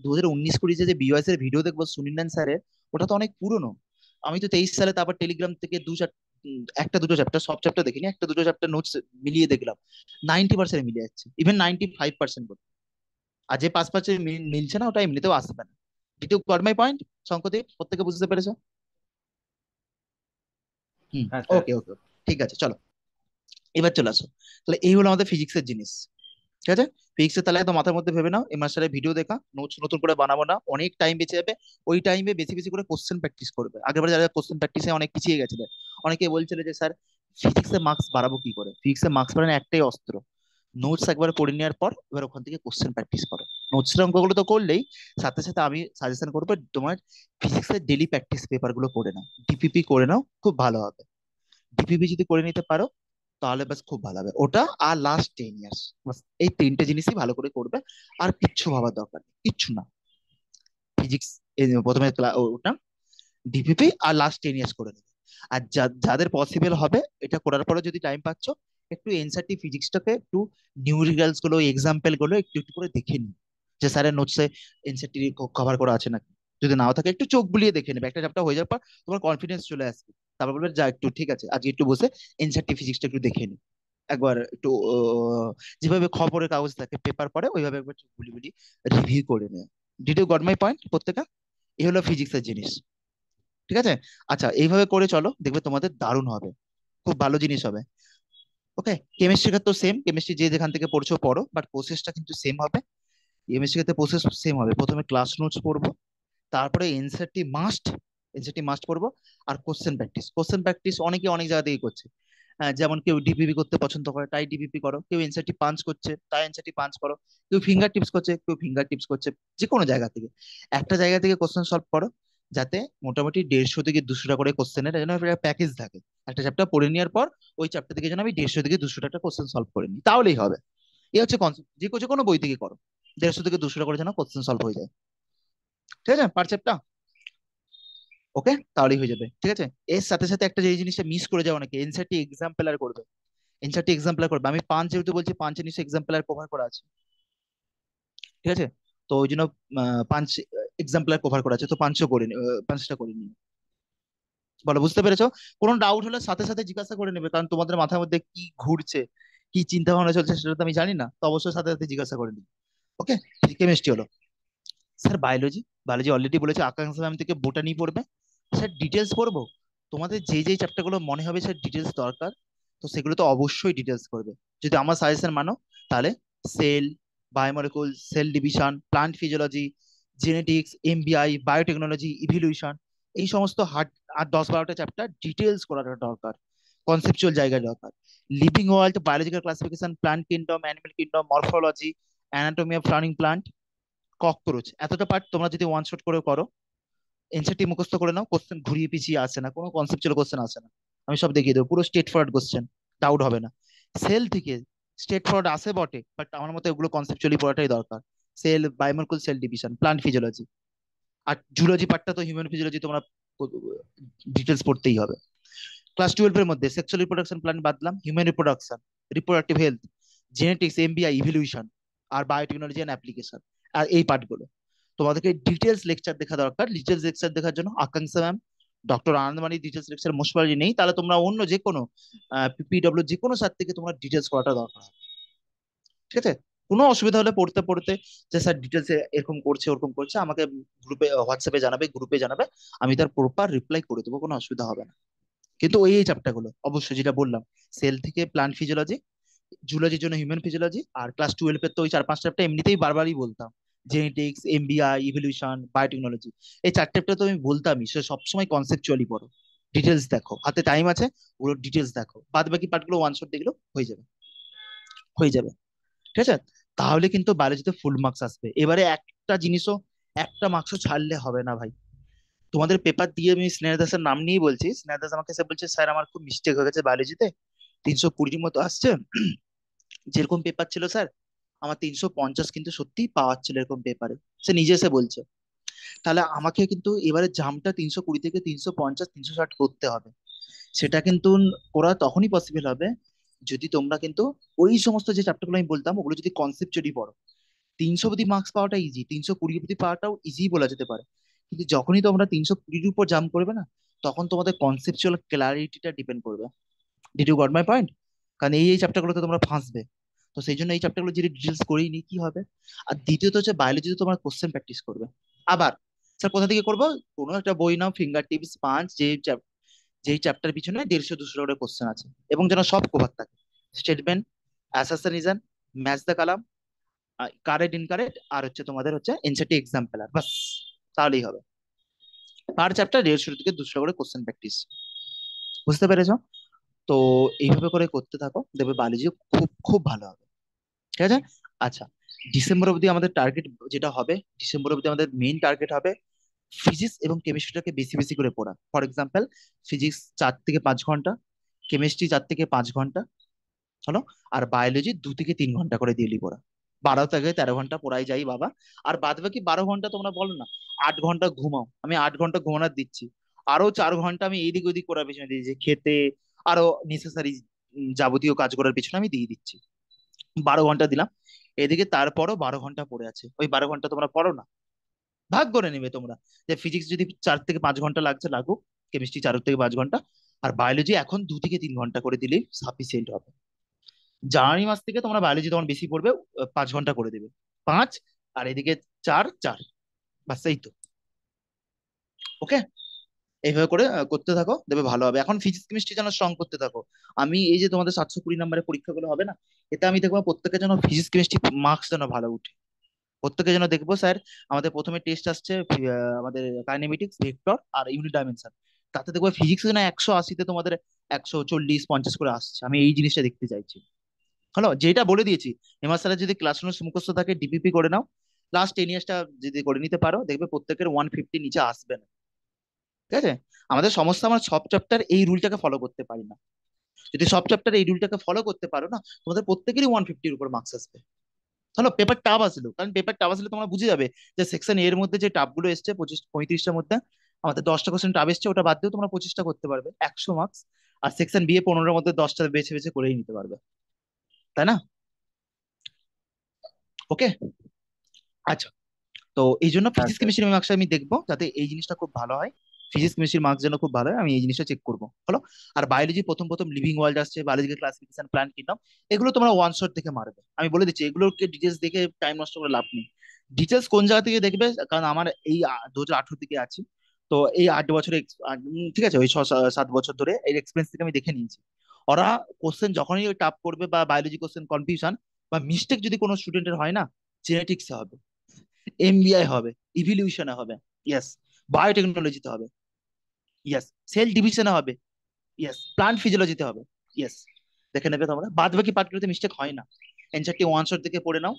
A: 2019-20 যে বিওএস এর ভিডিও দেখবো সুনীল স্যারের, ওটা তো অনেক পুরনো। আমি তো 23 সালে তারপর টেলিগ্রাম থেকে একটা দুটো চ্যাপ্টার, সব চ্যাপ্টার দেখিনি, একটা দুটো চ্যাপ্টার নোটস মিলিয়ে দেখলাম, 90% মিলে যাচ্ছে, ইভেন 95%। আর যে 5% মিলছে না, ওটা এমনিতেও আসবে না। Did you got my point? Shankardev, প্রত্যেকে বুঝতে পেরেছো? হুম,
C: হ্যাঁ স্যার।
A: ওকে ওকে, ঠিক আছে, চলো এবার চলে আসো। তাহলে এই হলো আমাদের ফিজিক্সের জিনিস, ঠিক আছে। ফিজিক্সের তাহলে একদম মাথার মধ্যে ভেবে নাও, এই মাস্টারের ভিডিও দেখা, নোটস নতুন করে বানাবো না, অনেক টাইম বেঁচে যাবে। ওই টাইমে বেশি বেশি করে কোশ্চেন প্র্যাকটিস করবে। আগেরবার যারা কোশ্চেন প্র্যাকটিসে অনেক পিছিয়ে গেছিলেন, অনেকে বলছিল যে স্যার ফিজিক্সে মার্কস বাড়াবো কি করে? ফিজিক্সে মার্কস বাড়ানোর একটাই অস্ত্র, নোটস একবার পড়ে নেওয়ার পর এবার ওখান থেকে কোশ্চেন প্র্যাকটিস করো। নোটসের অঙ্কগুলো তো করলেই, সাথে সাথে আমি সাজেশন করবো তোমার ফিজিক্সের ডেলি প্র্যাকটিস পেপার গুলো করে নাও, ডিপিপি করে নাও, খুব ভালো হবে। ডিপিপি যদি করে নিতে পারো তাহলে বাস খুব ভালো হবে ওটা। আর লাস্ট 10 ইয়ার্স, বাস এই তিনটে জিনিসই ভালো করে করবে, আর কিচ্ছু ভাবার দরকার নেই, কিচ্ছু না। ফিজিক্স প্রথমে ওটা ডিপিপি, আর লাস্ট 10 ইয়ার্স করে নেবে। আর যাদের পসিবল হবে, এটা করার পরে যদি টাইম পাচ্ছ, একটু এনসিইআরটি ফিজিক্সটাকে একটু নিউমেরিক্যালস গুলো, এক্সাম্পল গুলো একটু একটু করে দেখে নিই, যে স্যারের নোটসে এনসিইআরটি কভার করা আছে নাকি। যদি নাও থাকে একটু চোখ বুলিয়ে দেখে নেবে, একটা চ্যাপ্টার হয়ে যাওয়ার পর তোমার কনফিডেন্স চলে আসবে, তারপর বলবে যা একটু ঠিক আছে, আজকে একটু বসে এনসিইআরটি ফিজিক্সটা একটু দেখে নিই একবার, একটু যেভাবে খবরের কাগজ থাকে পেপার পড়ে, ওইভাবে একবার চোখ বুলি বুলি রিভিউ করে নেয়। Did you got my point প্রত্যেকটা? এই হলো ফিজিক্সের জিনিস, ঠিক আছে? আচ্ছা, এইভাবে করে চলো, দেখবে তোমাদের দারুণ হবে, খুব ভালো জিনিস হবে। ওকে, কেমিস্ট্রির ক্ষেত্রে সেম, কেমিস্ট্রি যে যেখান থেকে পড়ছো পড়ো, বাট প্রসেসটা কিন্তু সেম হবে। কেমিস্ট্রি ক্ষেত্রে প্রসেস সেম হবে, প্রথমে ক্লাস নোটস পড়বো, তারপরে এনসিইআরটি মাস্ট, এনসিইআরটি মাস্ট পড়বো। আর কোশ্চেন প্র্যাকটিস, কোশ্চেন প্র্যাকটিস অনেকে অনেক জায়গা থেকে করছে। যেমন কেউ ডিপিপি করতে পছন্দ করে তাই ডিপিপি করো, কেউ এনসিইআরটি পাঞ্চ করছে তাই এনসিইআরটি পাঞ্চ করো, কেউ ফিঙ্গার টিপস করছে কেউ ফিঙ্গার টিপস করছে। যে কোনো জায়গা থেকে একটা জায়গা থেকে কোশ্চেন সলভ করো, যাতে মোটামুটি 150 থেকে 200টা করে কোশ্চেনের যেন প্যাকেজ থাকে। একটা চ্যাপ্টার পড়ে নেওয়ার পর ওই চ্যাপ্টার থেকে যেন আমি 150 থেকে 200টা একটা কোশ্চেন সলভ করে নিই, তাহলেই হবে। এই হচ্ছে কনসেপ্ট, যে কোনো বই থেকে করো, 150 থেকে 200টা করে যেন কোশ্চেন সলভ হয়ে যায়। ঠিক আছে, পার চ্যাপ্টার। ওকে, তাহলেই হয়ে যাবে। ঠিক আছে, এর সাথে সাথে একটা যে জিনিসটা মিস করে যাও অনেকে, এনসিইআরটি এক্সাম্পলার করবে। এনসিইআরটি এক্সাম্পলার করবে, আমি পাঁচ যেহেতু বলছি, পাঁচের নিচে এক্সাম্পলার কভার করা আছে। ঠিক আছে, তো ওই জন্য পাঁচ এক্সাম্পলার কভার করা আছে, তো পাঁচও করে পাঁচটা করে নিই। বলো, বুঝতে পেরেছো? কোনো ডাউট হলে সাথে সাথে জিজ্ঞাসা করে নেবে, কারণ তোমাদের মাথার মধ্যে কি ঘুরছে, কি চিন্তা ভাবনা চলছে সেটা তো আমি জানি না, তো অবশ্যই সাথে সাথে জিজ্ঞাসা করে নিই। ওকে, কেমিস্ট্রি হলো। স্যার বায়োলজি, বায়োলজি অলরেডি বলেছে আকাঙ্ক্ষা ম্যাম থেকে বোটানি পড়বে। স্যার ডিটেলস পড়বো, তোমাদের যেই যেই চ্যাপ্টার গুলো মনে হবে স্যার ডিটেলস দরকার, তো সেগুলো তো অবশ্যই ডিটেলস করবে। যদি আমার সাজেশন মানো, তাহলে cell, biomolecule, cell division, plant physiology, genetics, MBI, biotechnology, evolution, এই সমস্ত হার্ড আর 10-12টা চ্যাপ্টার ডিটেলস করাটা দরকার, কনসেপচুয়াল জায়গায় দরকার। Living world, biological classification, plant kingdom, animal kingdom, morphology, anatomy of flowering plant, cockroach, এতটা পার্ট তোমরা যদি ওয়ান শট করে করো, এনসিইআরটি মুখস্থ করে নাও, কোশ্চেন ঘুরিয়ে পিছিয়ে আসে না, কোনো কনসেপচুয়াল কোশ্চেন আসে না, আমি সব দেখিয়ে দেবো, পুরো স্ট্রেট ফরওয়ার্ড কোশ্চেন, ডাউট হবে না। সেল থেকে স্ট্রেট ফরওয়ার্ড আসে বটে, বাট আমার মতে ওগুলো কনসেপচুয়ালি পড়াটাই দরকার। Cell, biomolecule, cell division, plant physiology, আর জুলজি পার্টটা তো হিউম্যান ফিজিওলজি তোমরা ডিটেলস পড়তেই হবে। ক্লাস 12 এর মধ্যে সেক্সুয়াল রিপ্রোডাকশন প্ল্যান বাদলাম, human reproduction, reproductive health, genetics, MBI, evolution, আর বায়োটেকনোলজি এন্ড অ্যাপ্লিকেশন, আর এই পার্টগুলো তোমাদেরকে ডিটেলস লেকচার দেখা দরকার। ডিটেলস লেকচার দেখার জন্য Akanksha ma'am, doctor Anandmani details lecture most probably নেই, তাহলে তোমরা অন্য যে কোনো পিপিডব্লিউ যে কোনো স্যার থেকে তোমরা ডিটেলস করাটা দরকার হবে। ঠিক আছে, কোনো অসুবিধা হলে পড়তে পড়তে যে স্যার ডিটেলস এরকম করছে ওরকম করছে, আমাকে গ্রুপে হোয়াটসঅ্যাপে জানাবে, গ্রুপে জানাবে, আমি তার প্রপার রিপ্লাই করে দেবো, কোনো অসুবিধা হবে না। কিন্তু ওই এই চ্যাপ্টার গুলো অবশ্যই, যেটা বললাম, সেল থেকে প্লান্ট ফিজিওলজি, জুলজির জন্য হিউম্যান ফিজিওলজি, আর ক্লাস 12 এর তো ওই 4-5 চ্যাপ্টার এমনিতেই বারবারই বলতাম, জেনেটিক্স, এমবিআই, ইভলিউশন, বায়োটেকনোলজি, এই 4 চ্যাপ্টার তো আমি বলতামই, সে সবসময় কনসেপচুয়ালি পড়ো, ডিটেলস দেখো, হাতে টাইম আছে, ওগুলো ডিটেলস দেখো, বাদ বাকি পার্টগুলো ওয়ান শট দেখলেও হয়ে যাবে, হয়ে যাবে। ঠিক আছে, তাহলে কিন্তু বায়োলজিতে ফুল মার্কস আসবে। এবারে একটা জিনিসও, একটা মার্কসও ছাড়লে হবে না ভাই। তোমাদের পেপার দিয়ে আমি স্নেহা দাসের নাম নিয়েই বলছি, স্নেহা দাস আমাকে এসে বলছে স্যার আমার খুব মিস্টেক হয়ে গেছে বায়োলজিতে, 320 মতো আসছে, যেরকম পেপার ছিল স্যার আমার 350 কিন্তু সত্যি পাওয়ার ছিল এরকম পেপারে, সে নিজে এসে বলছে। তাহলে আমাকে কিন্তু এবারে জামটা 320 থেকে 350 360 করতে হবে। সেটা কিন্তু করা তখনই পসিবল হবে যদি তোমরা কিন্তু ওই সমস্ত যে চ্যাপ্টারগুলো আমি বলতাম ওগুলো যদি কনসেপ্টুয়ালি পড়ো। 300 অব্দি মার্কস পাওয়াটা ইজি, 320 অব্দি পাওয়াটাও ইজি বলা যেতে পারে, কিন্তু যখনই তোমরা 320-র উপর জাম্প করবে না, তখন তোমাদের কনসেপচুয়াল ক্লারিটিটা ডিপেন্ড করবে। Did you got my point? কারণ এই চ্যাপ্টারগুলোতে তোমরা ফাঁসবে, তো সেই জন্য এই চ্যাপ্টারগুলো যদি ডিটেলস করেই নি কি হবে। আর দ্বিতীয়ত হচ্ছে বায়োলজিতে তোমার কোশ্চেন প্র্যাকটিস করবে। আবার স্যার কোথা থেকে করবো? কোনো একটা বই নাও, ফিঙ্গার টিপস, পাঁচ, যেই চ্যাপ্টার পিছনে 150-200 করে কোশ্চেন আছে, এবং যেন সব কভার থাকে, স্টেটমেন্ট, অ্যাসাসিনিজম, match the column, correct incorrect, আর হচ্ছে তোমাদের হচ্ছে এনসিইআরটি এক্সাম্পলার, বাস, তাহলেই হবে। পার চ্যাপ্টার 150 থেকে 200 করে কোশ্চেন প্র্যাকটিস, বুঝতে পেরেছো? তো এইভাবে করে করতে থাকো, দেখবে বায়োলজি খুব খুব ভালো হবে। ঠিক আছে, আচ্ছা, ডিসেম্বর অবধি আমাদের টার্গেট যেটা হবে, ডিসেম্বর অবধি আমাদের মেইন টার্গেট হবে ফিজিক্স এবং কেমিস্ট্রিটাকে বেশি বেশি করে পড়া। ফর এক্সাম্পল, ফিজিক্স 4 থেকে 5 ঘন্টা, কেমিস্ট্রি 4 থেকে 5 ঘন্টা, হলো, আর বায়োলজি 2 থেকে 3 ঘন্টা করে ডেইলি পড়া। 12 থেকে 13 ঘন্টা পড়াই যাই বাবা। আর বাদ বাকি 12 ঘন্টা তোমরা বলো না 8 ঘন্টা ঘুমাও, আমি 8 ঘন্টা ঘুমানোর দিচ্ছি, আরো 4 ঘন্টা আমি এইদিক ওইদিক করার পিছনে দিয়েছি, খেতে, আরো নেসেসারি যাবতীয় কাজ করার পিছনে আমি দিয়ে দিচ্ছি, 12 ঘন্টা দিলাম। এদিকে তারপরও 12 ঘন্টা পড়ে আছে, ওই 12 ঘন্টা তোমরা পড়ো না, ভাগ করে নেবে তোমরা, যে ফিজিক্স যদি 4 থেকে 5 ঘন্টা লাগছে লাগুক, কেমিস্ট্রি 4 থেকে 5 ঘন্টা, আর বায়োলজি এখন 2 থেকে 3 ঘন্টা করে দিলেই সাফিসিয়েন্ট হবে। জানুয়ারি মাস থেকে তোমরা বায়োলজি তোমার বেশি পড়বে, 5 ঘন্টা করে দেবে, 5, আর এদিকে 4 4, বাস এই তো। ওকে, এইভাবে করে করতে থাকো, দেখবে ভালো হবে। এখন ফিজিক্স কেমিস্ট্রি যেন স্ট্রং করতে থাকো। আমি এই যে তোমাদের 720 নম্বরের পরীক্ষাগুলো হবে না, এতে আমি দেখবো প্রত্যেকের যেন ফিজিক্স কেমিস্ট্রি মার্কস যেন ভালো উঠে। প্রত্যেকে যেন দেখবো স্যার আমাদের প্রথমে টেস্ট আসছে আমাদের কাইনেমেটিক্স, ভেক্টর আর ইউনিট ডাইমেনশন, তাতে দেখবো ফিজিক্স যেন 180-তে তোমাদের 140-50 করে আসছে। আমি এই জিনিসটা দেখতে চাইছি। হলো, যেটা বলে দিয়েছি, হেমা স্যারের যদি ক্লাস নোটস মুখস্থ থাকে ডিপিপি করে নাও, লাস্ট 10 ইয়ার্সটা যদি করে নিতে পারো দেখবে প্রত্যেকের 150 নিচে আসবে না। ঠিক আছে? আমাদের সমস্যা, আমরা সব চ্যাপ্টার এই রুলটাকে ফলো করতে পারি না। যদি সব চ্যাপ্টার এই রুলটাকে ফলো করতে পারো না, তোমাদের প্রত্যেকেরই 150-র উপর মার্কস আসবে। হলো, পেপার টাফ আসলো, কারণ পেপার টাফ আসলে তোমরা বুঝে যাবে যে সেকশন এর মধ্যে যে টাপ গুলো এসছে 35টার মধ্যে আমাদের 10টা কোশ্চেন টাফ এসছে, ওটা বাদ দিয়েও তোমরা 25টা করতে পারবে, 100 marks. R section B A 15-এর মধ্যে 10টা বেছে বেছে করেই নিতে পারবে, তাই না? ওকে, আচ্ছা। তো এই জন্য
C: হ্যাঁ
A: ফিজিক্স
C: স্যার।
A: কেমিস্ট্রির মার্কস আমি দেখবো যাতে এই জিনিসটা খুব ভালো হয়। ফিজিক্স কেমিস্ট্রির মার্কস যেন খুব ভালো হয়, আমি এই জিনিসটা চেক করবো। হলো, আর বায়োলজি প্রথম প্রথম লিভিং ওয়ার্ল্ড আসছে, বায়োলজিক্যাল ক্লাসিফিকেশন, প্ল্যান কিংডম, এগুলো তোমরা ওয়ান শট দেখে মারবে। আমি বলে দিচ্ছি, এগুলোকে ডিটেলস দেখে টাইম নষ্ট করে লাভ নেই। ডিটেলস কোন জায়গা থেকে দেখবে, কারণ আমার এই 2018 থেকে আছি, তো এই 8 বছর ঠিক আছে, ওই 6-7 বছর ধরে এই এক্সপিরিয়েন্স থেকে আমি দেখে নিয়েছি। ওরা কোশ্চেন যখনই টাপ করবে বা বায়োলজি কোশ্চেন কনফিউশন বা মিস্টেক যদি কোনো স্টুডেন্টের হয় না, জেনেটিক্সে হবে, এমবিআই হবে, ইভলিউশনে হবে, ইয়েস, বায়োটেকনোলজিতে হবে, ইয়েস, সেল ডিভিশনে হবে, ইয়েস, প্লান্ট ফিজিওলজিতে হবে, ইয়েস। দেখে নেবে তোমরা, বাদ বাকি পার্টগুলোতে মিস্টেক হয় না। এনসারটি ওয়ান শট থেকে পড়ে নাও,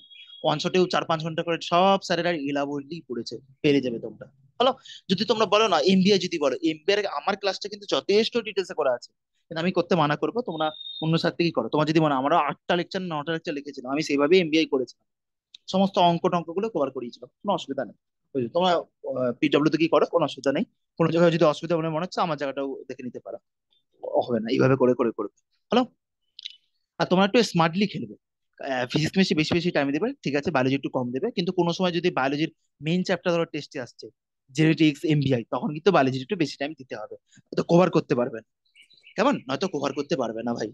A: ওয়ান শটেও 4-5 ঘন্টা করে সব স্যারেরা ইলাবোরেটলি পড়েছে, পেরে যাবে তোমরা। হলো, যদি তোমরা বলো না এমবিআই, যদি বলো এমবিআই, আমার ক্লাসটা কিন্তু যথেষ্ট ডিটেলসে করা আছে, কিন্তু আমি করতে মানা করবো, তোমরা অন্য স্যার থেকেই করো। তোমার যদি মনে হয়, আমারও 8টা লেকচার 9টা লেকচার লিখেছিলাম, আমি সেইভাবে এমবিআই করেছিলাম, সমস্ত অঙ্ক টঙ্ক গুলো কভার করিয়েছিল, কোনো অসুবিধা নেই। বুঝলি? তোমরা পিডব্লিউ তে কি করো, কোনো অসুবিধা নেই। কোনো জায়গায় যদি অসুবিধা মনে হচ্ছে, আমার জায়গাটাও দেখে নিতে পারো, হবে না, এইভাবে করে করে করবে। হলো, আর তোমরা একটু স্মার্টলি খেলবে। ফিজিক্স কেমিস্ট্রি বেশি বেশি টাইম দেবে, ঠিক আছে, বায়োলজি একটু কম দেবে, কিন্তু কোনো সময় যদি বায়োলজির মেইন চ্যাপ্টার ধরো টেস্টে আসছে, জেনেটিক্স, এমবিআই, তখন কিন্তু বায়োলজির একটু বেশি টাইম দিতে হবে, তো কভার করতে পারবে না। কেমন? নয়তো কভার করতে পারবে না ভাই,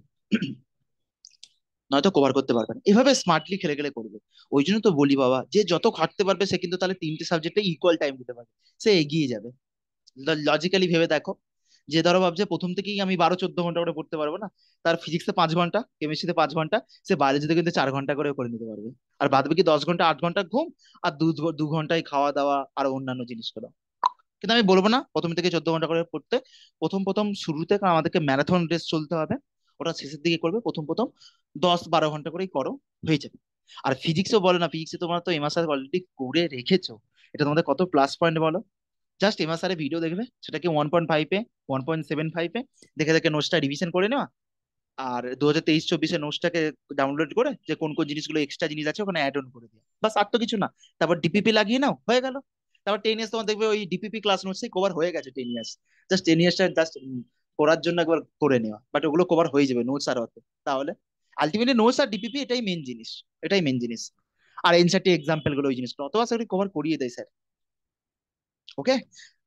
A: নয়তো কভার করতে পারবে না। এভাবে স্মার্টলি খেলে খেলে করবে। ওই জন্য তো বলি বাবা, যে যত খাটতে পারবে সে কিন্তু তাহলে 3টে সাবজেক্টে ইকুয়াল টাইম দিতে পারবে, সে এগিয়ে যাবে। লজিক্যালি ভেবে দেখো, যে ধরো ভাবছে প্রথম থেকেই আমি 12-14 ঘন্টা করে পড়তে পারবো না, তার ফিজিক্সে 5 ঘন্টা, কেমিস্ট্রিতে 5 ঘন্টা, সে বায়োলজিতে কিন্তু 4 ঘন্টা করে করে নিতে পারবে। আর বাদ বাকি 10 ঘন্টা, 8 ঘন্টা ঘুম, আর 2 ঘন্টায় খাওয়া দাওয়া আর অন্যান্য জিনিসগুলো। কিন্তু আমি বলবো না প্রথম থেকে 14 ঘন্টা করে পড়তে। প্রথম প্রথম শুরুতে, কারণ আমাদেরকে ম্যারাথন রেস চলতে হবে, ওটা শেষের দিকে করবে। প্রথম প্রথম 10-12 ঘন্টা করেই করো, হয়ে যাবে। আর ফিজিক্সও বলে না, ফিজিক্সে তোমরা তো এমআর স্যার অলরেডি করে রেখেছো, এটা তোমাদের কত প্লাস পয়েন্ট বলো। জাস্ট এমআর স্যারের ভিডিও দেখবে, সেটাকে 1.5-এ, 1.75-এ দেখে দেখে নোটসটা রিভিশন করে নেওয়া। আর 2023-24-এর নোটসটাকে ডাউনলোড করে যে কোন কোন জিনিসগুলো এক্সট্রা জিনিস আছে ওখানে অ্যাড অন করে দিও, বাস, আর তো কিছু না। তারপর ডিপিপি লাগিয়ে নাও, হয়ে গেল। তারপর 10 ইয়ার্স তোমার দেখবে ওই ডিপিপি ক্লাস নোটসে কভার হয়ে গেছে 10 ইয়ার্স। জাস্ট 10 ইয়ার্সটা জাস্ট করার জন্য একবার করে নেওয়া, বাট ওগুলো কভার হয়ে যাবে নোটস আর হতে। তাহলে আলটিমেটলি নোটস আর ডিপিপি এটাই মেন জিনিস, এটাই মেন জিনিস। আর এনসিআরটি এক্সাম্পল গুলো, ওই জিনিসগুলো অথবা স্যার কভার করিয়ে দেয় স্যার। ওকে।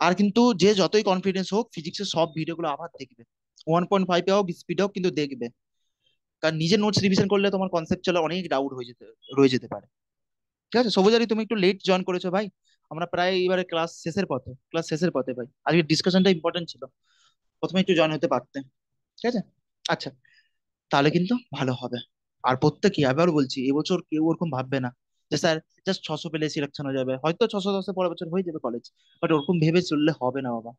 A: আর কিন্তু যে যতই কনফিডেন্স হোক, ফিজিক্সের সব ভিডিওগুলো আবার দেখবে, 1.5-এ হোক, স্পিডে হোক, কিন্তু দেখবে। কারণ নিজের নোটস রিভিশন করলে তোমার কনসেপচুয়াল অনেক ডাউট রয়ে যেতে পারে। ঠিক আছে সবুজারি, তুমি একটু লেট জয়েন করেছো ভাই, আমরা প্রায় এবারে ক্লাস শেষের পথে ভাই, আজকে ডিসকাশনটা ইম্পর্টেন্ট ছিল, প্রথমে একটু জয়েন হতে পারতে। ঠিক আছে, আচ্ছা, তাহলে কিন্তু ভালো হবে। আর প্রত্যেকে, আবার বলছি, এবছর কেউ ওরকম ভাববে না যে স্যার জাস্ট 600 পেলে সিলেকশন হয়ে যাবে, হয়তো 610-এ পরের বছর হয়ে যাবে কলেজ, বাট ওরকম ভেবে চললে হবে না বাবা।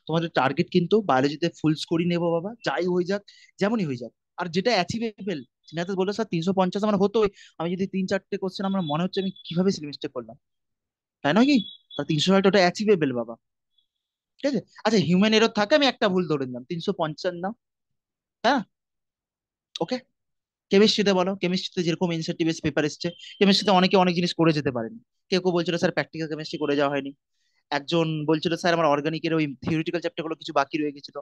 A: তোমাদের টার্গেট কিন্তু বায়োলজিতে ফুল স্কোরই নেবো বাবা, যাই হয়ে যাক, যেমনই হয়ে যাক। আর যেটা অ্যাচিভেবল, সিনাতে বললো স্যার 350 আমার হতো, আমি যদি 3-4টে কোশ্চেন আমার মনে হচ্ছে আমি কিভাবে মিস্টেক করলাম, তাই নয় কি? 360 ওটা অ্যাচিভেবল বাবা। ঠিক আছে, আচ্ছা, হিউম্যান এরর থাকে, আমি একটা ভুল ধরে নিলাম, 350 নাও। হ্যাঁ, ওকে। কেমিস্ট্রিতে বলো, কেমিস্ট্রিতে যেরকম এনসিআরটি বেস পেপার এসছে, কেমিস্ট্রিতে অনেকে অনেক জিনিস করে যেতে পারেনি। কেউ কেউ বলছিল স্যার প্র্যাকটিক্যাল কেমিস্ট্রি করে যাওয়া হয়নি। একজন বলছিল স্যার আমার অর্গানিকের ওই থিওরিটিক্যাল চ্যাপ্টার গুলো কিছু বাকি রয়ে গেছিল,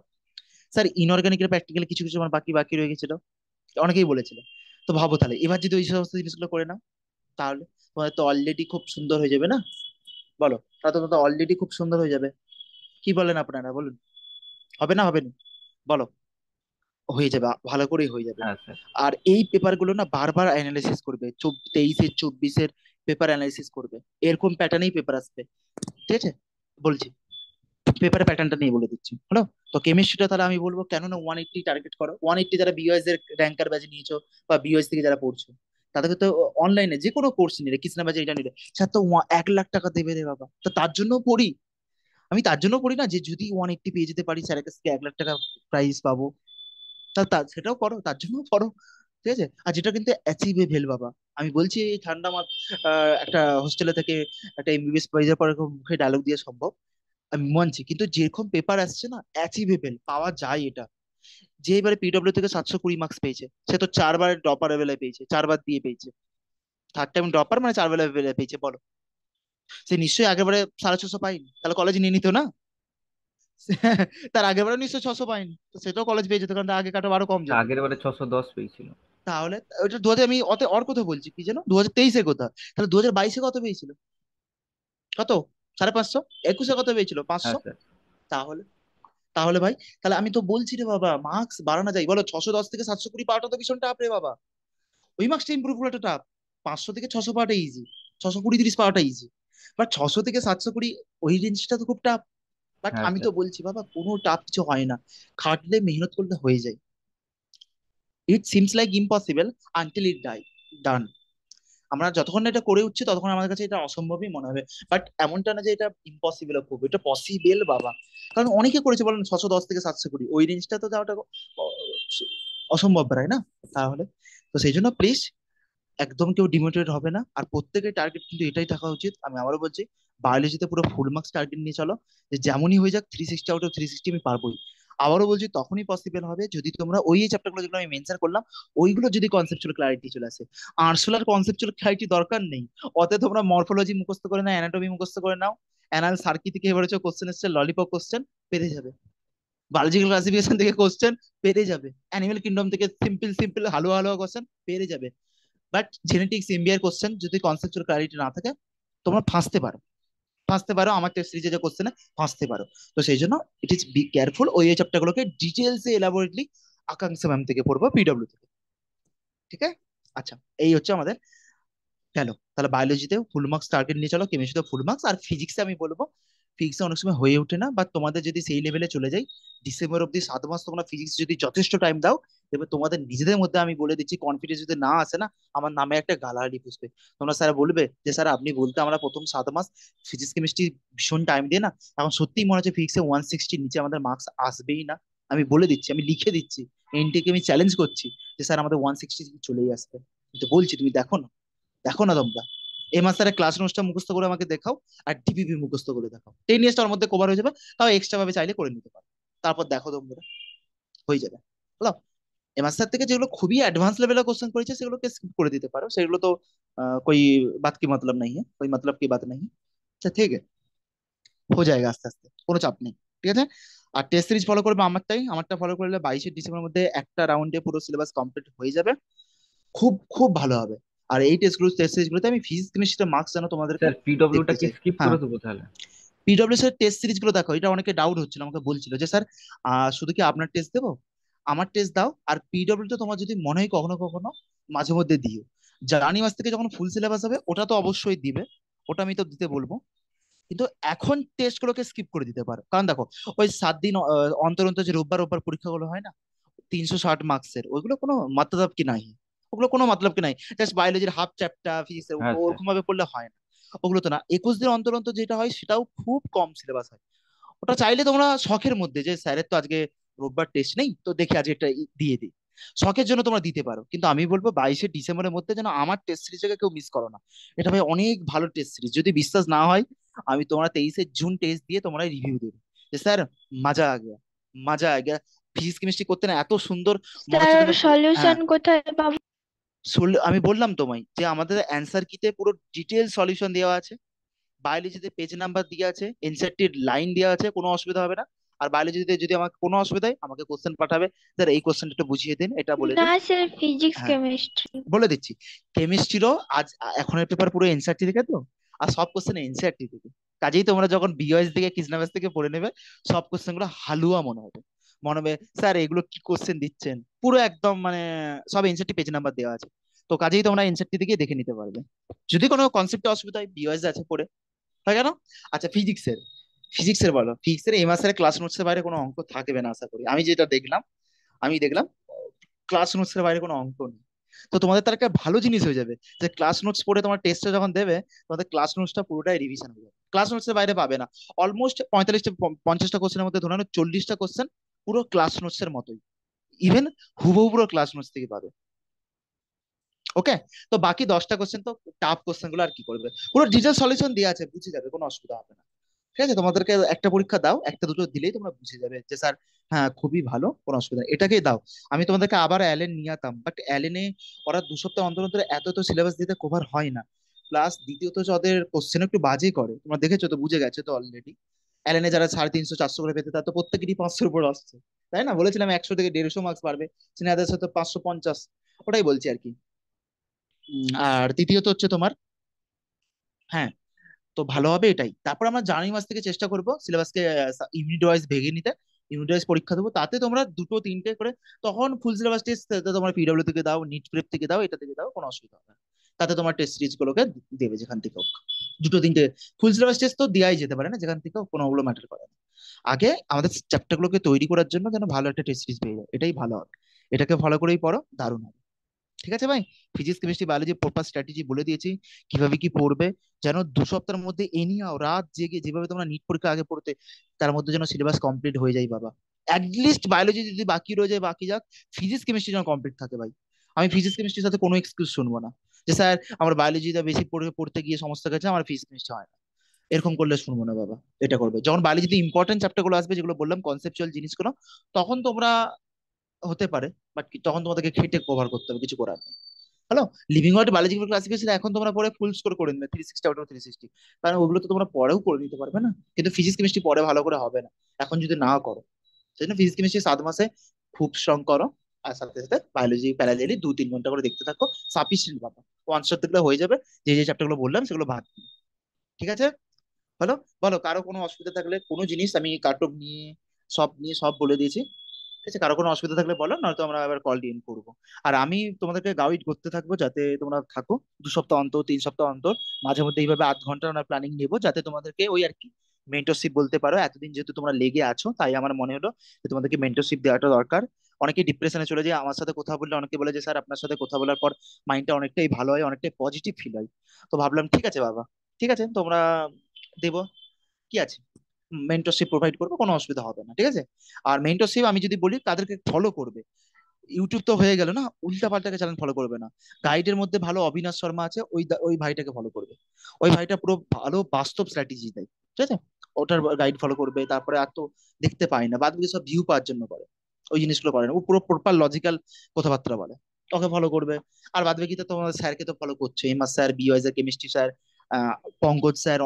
A: স্যার ইনঅর্গানিকের প্র্যাকটিক্যালি কিছু কিছু আমার বাকি বাকি রয়ে গেছিল, অনেকেই বলেছিল। তো ভাবো তাহলে এবার যদি ওই সমস্ত জিনিসগুলো করে নাও, তাহলে তোমাদের তো অলরেডি খুব সুন্দর হয়ে যাবে না? বলো, তাহলে তোমার তো অলরেডি খুব সুন্দর হয়ে যাবে। কি বলেন আপনারা, বলুন, হবে না, হবে না? বলো, হয়ে যাবে, ভালো করেই হয়ে যাবে।
C: হ্যাঁ স্যার।
A: আর এই পেপার গুলো না বারবার অ্যানালাইসিস করবে, 23-এর 24-এর পেপার অ্যানালাইসিস করবে, এরকম প্যাটার্নেই পেপার আসবে। ঠিক আছে, বলছি। পেপারের প্যাটার্নটা নিয়ে বলে দিচ্ছি, হলো? তো কেমিস্ট্রিটা তাহলে আমি বলবো কেন না 180 টার্গেট করো। 180 যারা বিওএস এর র্যাঙ্কার ব্যাচে নিয়েছো বা বিওএস থেকে যারা পড়ছো, তাদেরকে তো অনলাইনে যে কোনো কোর্স নিলে, কৃষ্ণা ব্যাচে এটা নিলে, স্যার তো 1 লাখ টাকা দেবে রে বাবা। তো তার জন্য পড়ি, আমি তার জন্য পড়ি না যে যদি 180 পেয়ে যেতে পারি স্যারের কাছ থেকে 1 লাখ টাকা প্রাইজ পাবো। তা সেটাও করো, তার জন্য করো, ঠিক আছে? আর যেটা কিন্তু অ্যাচিভেবল বাবা। আমি বলছি এই ঠান্ডা মাথা একটা হোস্টেলে থেকে একটা এমবিবিএস পড়ে পরে মুখে ডায়লগ দিয়ে সম্ভব, আমি মানছি, কিন্তু যেরকম পেপার আসছে না, অ্যাচিভেবল, পাওয়া যায় এটা। যে এবারে পিডব্লিউ থেকে 720 মার্কস পেয়েছে, সে তো 4 বার ড্রপার বেলায় পেয়েছে, 4 বার দিয়ে পেয়েছে। থার্ড টাইম ড্রপার মানে 4 বেলায় পেয়েছে, বলো? সে নিশ্চয়ই আগের বারে 650 পাইনি, তাহলে কলেজে নিয়ে নিত না? তার আগের বারে নিশ্চয়ই 600 পাইনি, তো সেটাও কলেজ পেয়ে যেত, কারণ তার আগে কাটা আরো কম যেত।
C: আগের বারে 610 পেয়েছিল।
A: তাহলে ওইটা 2000, আমি অত ওর কথা বলছি কি যেন 2023-এর কথা। তাহলে 2022-এ কত পেয়েছিল? কত? 550? 21-এ কত পেয়েছিল?
C: হ্যাঁ
A: 500?
C: স্যার।
A: তাহলে তাহলে ভাই, তাহলে আমি তো বলছি রে বাবা, মার্কস বাড়ানো যায়, বলো 610 থেকে 720 পাওয়াটা তো ভীষণ টাফ রে বাবা। ওই মার্কসটা ইমপ্রুভ করাটা টাফ। 500 থেকে 600 পাওয়াটা ইজি, 620-30 পাওয়াটা ইজি, বাট 600 থেকে 720 ওই রেঞ্জটা তো খুব টাফ। বাট
C: হ্যাঁ
A: আমি তো
C: স্যার।
A: বলছি বাবা, কোনো টাফ কিছু হয় না, খাটলে মেহনত করলে হয়ে যায়। It seems like impossible until it done. আমরা যতক্ষণ না এটা করে উঠছি ততক্ষণ আমাদের কাছে এটা অসম্ভবই মনে হবে। বাট এমনটা না যে এটা ইম্পসিবল, খুব এটা পসিবল বাবা। কারণ অনেকে করেছে, বলেন 610 থেকে 720, ওই রেঞ্জটা তো যাওয়াটা অসম্ভব প্রায় না? তাহলে তো সেই জন্য প্লিজ একদম কেউ ডিমোটিভেট হবে না। আর প্রত্যেকের টার্গেট কিন্তু এটাই থাকা উচিত, আমি আবারও বলছি, বায়োলজিতে পুরো ফুল মার্কস টার্গেট নিয়ে চলো, যে যেমনই হয়ে যাক 360 আউট অফ 360 আমি পারবোই। আবারও বলছি, তখনই পসিবল হবে যদি তোমরা ওই চ্যাপ্টারগুলো যেগুলো আমি মেনশন করলাম, ওইগুলো যদি কনসেপচুয়াল ক্লারিটি চলে আসে। আর্টসুলার কনসেপচুয়াল ক্লারিটি দরকার নেই, অত তোমরা মরফোলজি মুখস্থ করে নাও, অ্যানাটমি মুখস্থ করে নাও, অ্যানাল সার্কি থেকে এবারে কোশ্চেন এসছে, ললিপপ কোশ্চেন পেরে যাবে, বায়োলজিক্যাল ক্লাসিফিকেশন থেকে কোশ্চেন পেরে যাবে, অ্যানিমেল কিংডম থেকে সিম্পল সিম্পল হালুয়া হালুয়া কোশ্চেন পেরে যাবে। বাট জেনেটিক্স এমবিআর কোশ্চেন যদি কনসেপচুয়াল ক্লারিটি না থাকে, তোমরা ফাঁসতে পারো, ফাঁসতে পারো, আমার টেস্ট সিরিজে যে কোশ্চেনে ফাঁসতে পারো। তো সেই জন্য ইট ইজ বি কেয়ারফুল, ওই চ্যাপ্টার গুলোকে ডিটেলসে এলাবোরেটলি আকাঙ্ক্ষা ম্যাম থেকে পড়বো, পিডব্লিউ থেকে, ঠিক আছে? আচ্ছা, এই হচ্ছে আমাদের গেল। তাহলে বায়োলজিতে ফুল মার্কস টার্গেট নিয়ে চলো, কেমিস্ট্রিতে ফুল মার্কস। আর ফিজিক্সে আমি বলবো, ফিজিক্সে অনেক সময় হয়ে ওঠে না, বাট তোমাদের যদি সেই লেভেলে চলে যাই, ডিসেম্বর অব্দি 7 মাস তোমরা ফিজিক্স যদি যথেষ্ট টাইম দাও, এবার তোমাদের নিজেদের মধ্যে আমি বলে দিচ্ছি, কনফিডেন্স যদি না আসে না, আমার নামে একটা গালাগালি পুষবে। তোমরা স্যার বলবে যে স্যার আপনি বলতে আমরা প্রথম 7 মাস ফিজিক্স কেমিস্ট্রি ভীষণ টাইম দিয়ে না, এখন সত্যিই মনে হচ্ছে ফিজিক্সে 160 নিচে আমাদের মার্কস আসবেই না। আমি বলে দিচ্ছি, আমি লিখে দিচ্ছি, এনটিকে আমি চ্যালেঞ্জ করছি যে স্যার আমাদের 160 চলেই আসবে। কিন্তু বলছি তুমি দেখো না, দেখো না তোমরা, এই মাস্টারের ক্লাস নোটসটা মুখস্থ করে আমাকে দেখাও, আর ডিপিপি মুখস্থ করে দেখাও, 10 ইয়ার্স ওর মধ্যে কভার হয়ে যাবে। তাও এক্সট্রা ভাবে চাইলে করে নিতে পারো, তারপর দেখো তোমরা হয়ে যাবে, বুঝলো? এই মাস্টার থেকে যেগুলো খুবই অ্যাডভান্স লেভেলের কোশ্চেন করেছে সেগুলোকে স্কিপ করে দিতে পারো, সেগুলো তো कोई बात की मतलब नहीं है, कोई मतलब की बात नहीं है। আচ্ছা ঠিক আছে, हो जाएगा আস্তে আস্তে, কোনো চাপ নেই, ঠিক আছে? আর টেস্ট সিরিজ ফলো করবে আমারটা ফলো করলে 22শে ডিসেম্বরের মধ্যে একটা রাউন্ডে পুরো সিলেবাস কমপ্লিট হয়ে যাবে, খুব খুব ভালো হবে। আর এই টেস্ট সিরিজগুলোতে আমি ফিজিক্স কেমিস্ট্রিতে মার্কস যেন তোমাদেরকে
C: স্যার পিডব্লিউটা
A: দেখতে
C: কি
A: চাই।
C: স্কিপ
A: হ্যাঁ,
C: করে দেবো তাহলে?
A: পিডব্লিউ এর টেস্ট সিরিজ গুলো দেখো, এটা অনেকে ডাউট হচ্ছিল, আমাকে বলছিল যে স্যার শুধু কি আপনার টেস্ট দেবো? আমার টেস্ট দাও, আর পিডব্লিউ তে তোমার যদি মনে হয় কখনো কখনো মাঝে মধ্যে দিও। জানুয়ারি মাস থেকে যখন ফুল সিলেবাস হবে ওটা তো অবশ্যই দিবে, ওটা আমি তো দিতে বলবো। কিন্তু এখন টেস্ট গুলোকে স্কিপ করে দিতে পারো, কারণ দেখো ওই 7 দিন অন্তর অন্তর যে রোববার রোববার পরীক্ষাগুলো হয় না, 360 মার্কসের, ওইগুলো কোনো মতলব কি নাই, ওগুলো কোনো মতলব কি নাই। জাস্ট বায়োলজির হাফ চ্যাপ্টার, ফিজিক্স
C: হ্যাঁ স্যার।
A: ওরকম ভাবে পড়লে হয় না, ওগুলো তো না। 21 দিন অন্তর অন্তর যেটা হয় সেটাও খুব কম সিলেবাস হয়। ওটা চাইলে তোমরা শখের মধ্যে, যে স্যারের তো আজকে রোববার টেস্ট নেই, তো দেখি আজকে এটা দিয়ে দিই, শখের জন্য তোমরা দিতে পারো। কিন্তু আমি বলবো 22শে ডিসেম্বরের মধ্যে যেন আমার টেস্ট সিরিজকে কেউ মিস করো না। এটা ভাই অনেক ভালো টেস্ট সিরিজ, যদি বিশ্বাস না হয় আমি তোমরা 23শে জুন টেস্ট দিয়ে তোমরা রিভিউ দেবে যে স্যার মজা আ গয়া, মজা আ গয়া, ফিজিক্স কেমিস্ট্রি করতে না এত সুন্দর, মনে
D: স্যার
A: হচ্ছে
D: ওর
A: তুমি হ্যাঁ।
D: সলিউশন কোথায় পাবো?
A: আমি বললাম তোমায় যে আমাদের অ্যান্সার কিতে পুরো ডিটেল সলিউশন দেওয়া আছে, বায়োলজিতে পেজ নাম্বার দেওয়া আছে, এনসিইআরটির লাইন দেওয়া আছে, কোনো অসুবিধা হবে না। আর বায়োলজিতে যদি আমাকে কোনো অসুবিধা হয় আমাকে কোশ্চেন পাঠাবে, স্যার এই কোশ্চেনটা একটু বুঝিয়ে দিন, এটা বলে
D: না
A: দিন।
D: স্যার, ফিজিক্স
A: হ্যাঁ,
D: কেমিস্ট্রি।
A: বলে দিচ্ছি, কেমিস্ট্রিরও আজ এখনের পেপার পুরো এনসিইআরটি থেকে তো, আর সব কোশ্চেন এনসিইআরটি থেকে। কাজেই তোমরা যখন বিওএস থেকে কৃষ্ণাবাস থেকে পড়ে নেবে, সব কোশ্চেন গুলো হালুয়া মনে হবে, মনে হবে স্যার এগুলো কি কোশ্চেন দিচ্ছেন, পুরো একদম মানে সব এনসিইআরটি পেজ নাম্বার দেওয়া আছে। তো কাজেই তোমরা এনসিইআরটি থেকে দেখে নিতে পারবে, যদি কোনো কনসেপ্টে অসুবিধা হয় বিওএস আছে পড়ে, হয় কেন? আচ্ছা ফিজিক্সের, ফিজিক্সের বলো, ফিজিক্সের এই মাসের ক্লাস নোটসের বাইরে কোনো অঙ্ক থাকবে না আশা করি। আমি যেটা দেখলাম, আমি দেখলাম ক্লাস নোটসের বাইরে কোনো অঙ্ক নেই। তো তোমাদের তার একটা ভালো জিনিস হয়ে যাবে যে ক্লাস নোটস পড়ে তোমার টেস্টে যখন দেবে, তোমাদের ক্লাস নোটসটা পুরোটাই রিভিশন হয়ে যাবে, ক্লাস নোটসের বাইরে পাবে না। অলমোস্ট 45টা 50টা কোশ্চেনের মধ্যে ধরে নাও 40টা কোশ্চেন পুরো ক্লাস নোটসের মতোই, ইভেন হুবহু পুরো ক্লাস নোটস থেকে পাবে। ওকে, তো বাকি 10টা কোশ্চেন তো টাফ কোশ্চেন গুলো আর কি করবে, পুরো ডিটেল সলিউশন দেওয়া আছে, বুঝে যাবে, কোনো অসুবিধা হবে না। ঠিক আছে, তোমাদেরকে একটা পরীক্ষা দাও, একটা দুটো দিলেই তোমরা বুঝে যাবে যে স্যার হ্যাঁ খুবই ভালো, কোনো অসুবিধা নেই, এটাকেই দাও। আমি তোমাদেরকে আবার অ্যালেন নিয়ে যেতাম, বাট অ্যালেনে ওরা 2 সপ্তাহ অন্তর অন্তর এত তো সিলেবাস দিতে কভার হয় না। প্লাস দ্বিতীয়ত হচ্ছে ওদের কোশ্চেন একটু বাজে করে, তোমরা দেখেছো তো, বুঝে গেছো তো অলরেডি। অ্যালেনে যারা 350 400 করে পেতে, তার তো প্রত্যেকেরই 500 উপর আসছে, তাই না? বলেছিলাম 100 থেকে 150 মার্কস পারবে, সিনিয়রদের সাথে 550, ওটাই বলছি আর কি। আর তৃতীয়ত হচ্ছে তোমার, হ্যাঁ, তো ভালো হবে এটাই। তারপর আমরা জানুয়ারি মাস থেকে চেষ্টা করব সিলেবাসকে ইউনিট ওয়াইজ ভেঙে নিতে, ইউনিট ওয়াইজ পরীক্ষা দেবো, তাতে তোমরা 2 3টে করে তখন ফুল সিলেবাস টেস্ট তোমার পিডব্লিউ থেকে দাও, নিট প্রেপ থেকে দাও, এটা থেকে দাও, কোনো অসুবিধা হবে না। তাতে তোমার টেস্ট সিরিজ গুলোকে দেবে যেখান থেকে হোক, 2 3টে ফুল সিলেবাস টেস্ট তো দেওয়াই যেতে পারে না যেখান থেকে হোক, কোনো ওগুলো ম্যাটার করে না। আগে আমাদের চ্যাপ্টার গুলোকে তৈরি করার জন্য যেন ভালো একটা টেস্ট সিরিজ পেয়ে যায়, এটাই ভালো হবে। এটাকে ফলো করেই পড়ো, দারুণ হবে। ঠিক আছে ভাই, physics chemistry biology proper strategy বলে দিয়েছি, কিভাবে কি পড়বে। যেন 2 সপ্তাহের মধ্যে এনিহাও রাত জেগে যেভাবে তোমরা নিট পরীক্ষা আগে পড়তে, তার মধ্যে যেন সিলেবাস কমপ্লিট হয়ে যায় বাবা। অ্যাটলিস্ট বায়োলজি যদি বাকি রয়ে যায় বাকি যাক, ফিজিক্স কেমিস্ট্রি যেন কমপ্লিট থাকে ভাই। আমি ফিজিক্স কেমিস্ট্রির সাথে কোনো এক্সকিউজ শুনবো না যে স্যার আমার বায়োলজিটা বেশি পড়তে গিয়ে সমস্যা গেছে, আমার ফিজিক্স কেমিস্ট্রি হয় না, এরকম করলে শুনবো না বাবা। এটা করবে যখন বায়োলজিতে ইম্পর্টেন্ট চ্যাপ্টার গুলো আসবে, যেগুলো বললাম কনসেপচুয়াল জিনিসগুলো, তখন তোমরা হতে পারে, বাট তখন তোমাদেরকে খেটে কভার করতে হবে, কিছু করার নেই। Hello, living word biological classification এখন তোমরা পরে ফুল স্কোর করে নেবে 360 আউট অফ 360, কারণ ওগুলো তো তোমরা পরেও করে নিতে পারবে না, কিন্তু ফিজিক্স কেমিস্ট্রি পরে ভালো করে হবে না এখন যদি না করো। সেই জন্য ফিজিক্স কেমিস্ট্রি 7 মাসে খুব স্ট্রং করো, আর সাথে সাথে বায়োলজি প্যারালালি 2 3 ঘন্টা করে দেখতে থাকো, সাফিসিয়েন্ট বাবা, ওয়ান শট দেখলে হয়ে যাবে। যে যে চ্যাপ্টার গুলো বললাম সেগুলো ভাগ দিও। ঠিক আছে, বলো বলো, কারো কোনো অসুবিধা থাকলে কোনো জিনিস, আমি কাটঅফ নিয়ে সব নিয়ে সব বলে দিয়েছি। ঠিক আছে, কারো কোনো অসুবিধা থাকলে বলো, নয়তো আমরা আবার কল ডিন করবো। আর আমি তোমাদেরকে গাইড করতে থাকবো যাতে তোমরা থাকো 2 সপ্তাহ অন্তর 3 সপ্তাহ অন্তর, মাঝে মধ্যে এইভাবে আধ ঘন্টা আমরা প্ল্যানিং নেবো, যাতে তোমাদেরকে ওই আর কি মেন্টরশিপ বলতে পারো। এতদিন যেহেতু তোমরা লেগে আছো, তাই আমার মনে হলো যে তোমাদেরকে মেন্টরশিপ দেওয়াটা দরকার। অনেকে ডিপ্রেশনে চলে যায়, আমার সাথে কথা বললে অনেকে বলে যে স্যার আপনার সাথে কথা বলার পর মাইন্ডটা অনেকটাই ভালো হয়, অনেকটাই পজিটিভ ফিল হয়। তো ভাবলাম ঠিক আছে বাবা, ঠিক আছে তোমরা দেবো, কি আছে, মেন্টরশিপ প্রোভাইড করবো, কোনো অসুবিধা হবে না। ঠিক আছে, আর মেন্টরশিপ আমি যদি বলি তাদেরকে ফলো করবে, ইউটিউব তো হয়ে গেল না, উল্টা পাল্টাকে চ্যানেল ফলো করবে না। গাইডের মধ্যে ভালো অবিনাশ শর্মা আছে, ওই ভাইটাকে ফলো করবে। ওই ভাইটা পুরো ভালো বাস্তব স্ট্র্যাটেজি দেয়। ঠিক আছে, ওটার গাইড ফলো করবে। তারপরে আর তো দেখতে পাই না, বাদ বাকি সব ভিউ পাওয়ার জন্য করে, ওই জিনিসগুলো করে না, ও পুরো প্রপার লজিক্যাল কথাবার্তা বলে, ওকে ফলো করবে। আর বাদ বাকি তো তোমাদের স্যারকে তো ফলো করছো, MR sir, by sir, chemistry sir, Pankaj sir,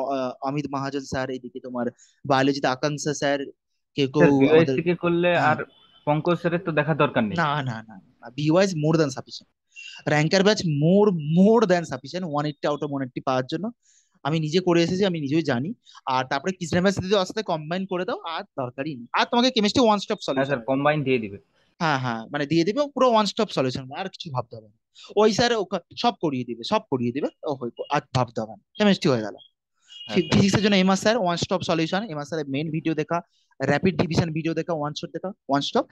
A: Amit Mahajan sir, এইদিকে তোমার বায়োলজিতে আকাঙ্ক্ষা স্যার, কেউ কেউ
C: স্যার বিওএস
A: আমাদের।
C: থেকে করলে
A: হ্যাঁ,
C: আর পঙ্কজ স্যারের তো দেখার দরকার নেই।
A: না না না, be wise more than sufficient, ranker batch more more than sufficient 180 out of 180 পাওয়ার জন্য। আমি নিজে করে এসেছি, আমি নিজেই জানি। আর তারপরে কৃষ্ণ ব্যাচ যদি ওর সাথে কম্বাইন করে দাও, আর দরকারই নেই, আর তোমাকে কেমিস্ট্রি ওয়ান স্টপ
C: হ্যাঁ
A: সলিউশন
C: স্যার,
A: হয়ে যাবে।
C: কম্বাইন দিয়ে দিবে।
A: হ্যাঁ হ্যাঁ, মানে দিয়ে দিবে পুরো ওয়ান স্টপ সলিউশন, আর কিছু ভাবতে হবে না। ওই স্যার সব করিয়ে দিবে, সব করিয়ে দিবে, ও আর ভাবতে হবে না, কেমিস্ট্রি হয়ে গেল।
C: হ্যাঁ স্যার।
A: ফিজিক্সের জন্য MR sir one stop solution, MR স্যারের মেন ভিডিও দেখা, র্যাপিড ডিভিশন ভিডিও দেখা, ওয়ান শট দেখা, ওয়ান স্টপ।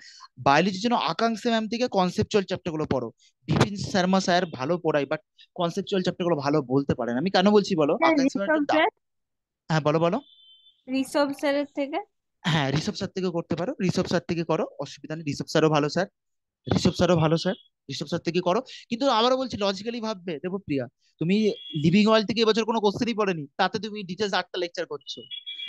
A: বায়োলজির জন্য আকাঙ্ক্ষা ম্যাম থেকে কনসেপচুয়াল চ্যাপ্টার গুলো পড়ো। বিপিন শর্মা স্যার ভালো পড়ায়, বাট কনসেপচুয়াল চ্যাপ্টার গুলো ভালো বলতে পারেন। আমি কেন বলছি বলো,
B: স্যার
A: আকাঙ্ক্ষা ম্যাম
B: ঋষভ
A: একটু
B: স্যার,
A: হ্যাঁ বলো বলো।
B: ঋষভ স্যারের থেকে।
A: হ্যাঁ, ঋষভ স্যার থেকে করতে পারো, ঋষভ স্যার থেকে করো, অসুবিধা নেই, ঋষভ স্যারও ভালো স্যার, ঋষভ স্যারও ভালো স্যার, ঋষভ স্যার থেকে করো। কিন্তু আবারও বলছি লজিক্যালি ভাববে, দেখো প্রিয়া, তুমি লিভিং ওয়ার্ল্ড থেকে এবছর কোনো কোশ্চেনই পড়েনি, তাতে তুমি ডিটেলস 8টা লেকচার করছো।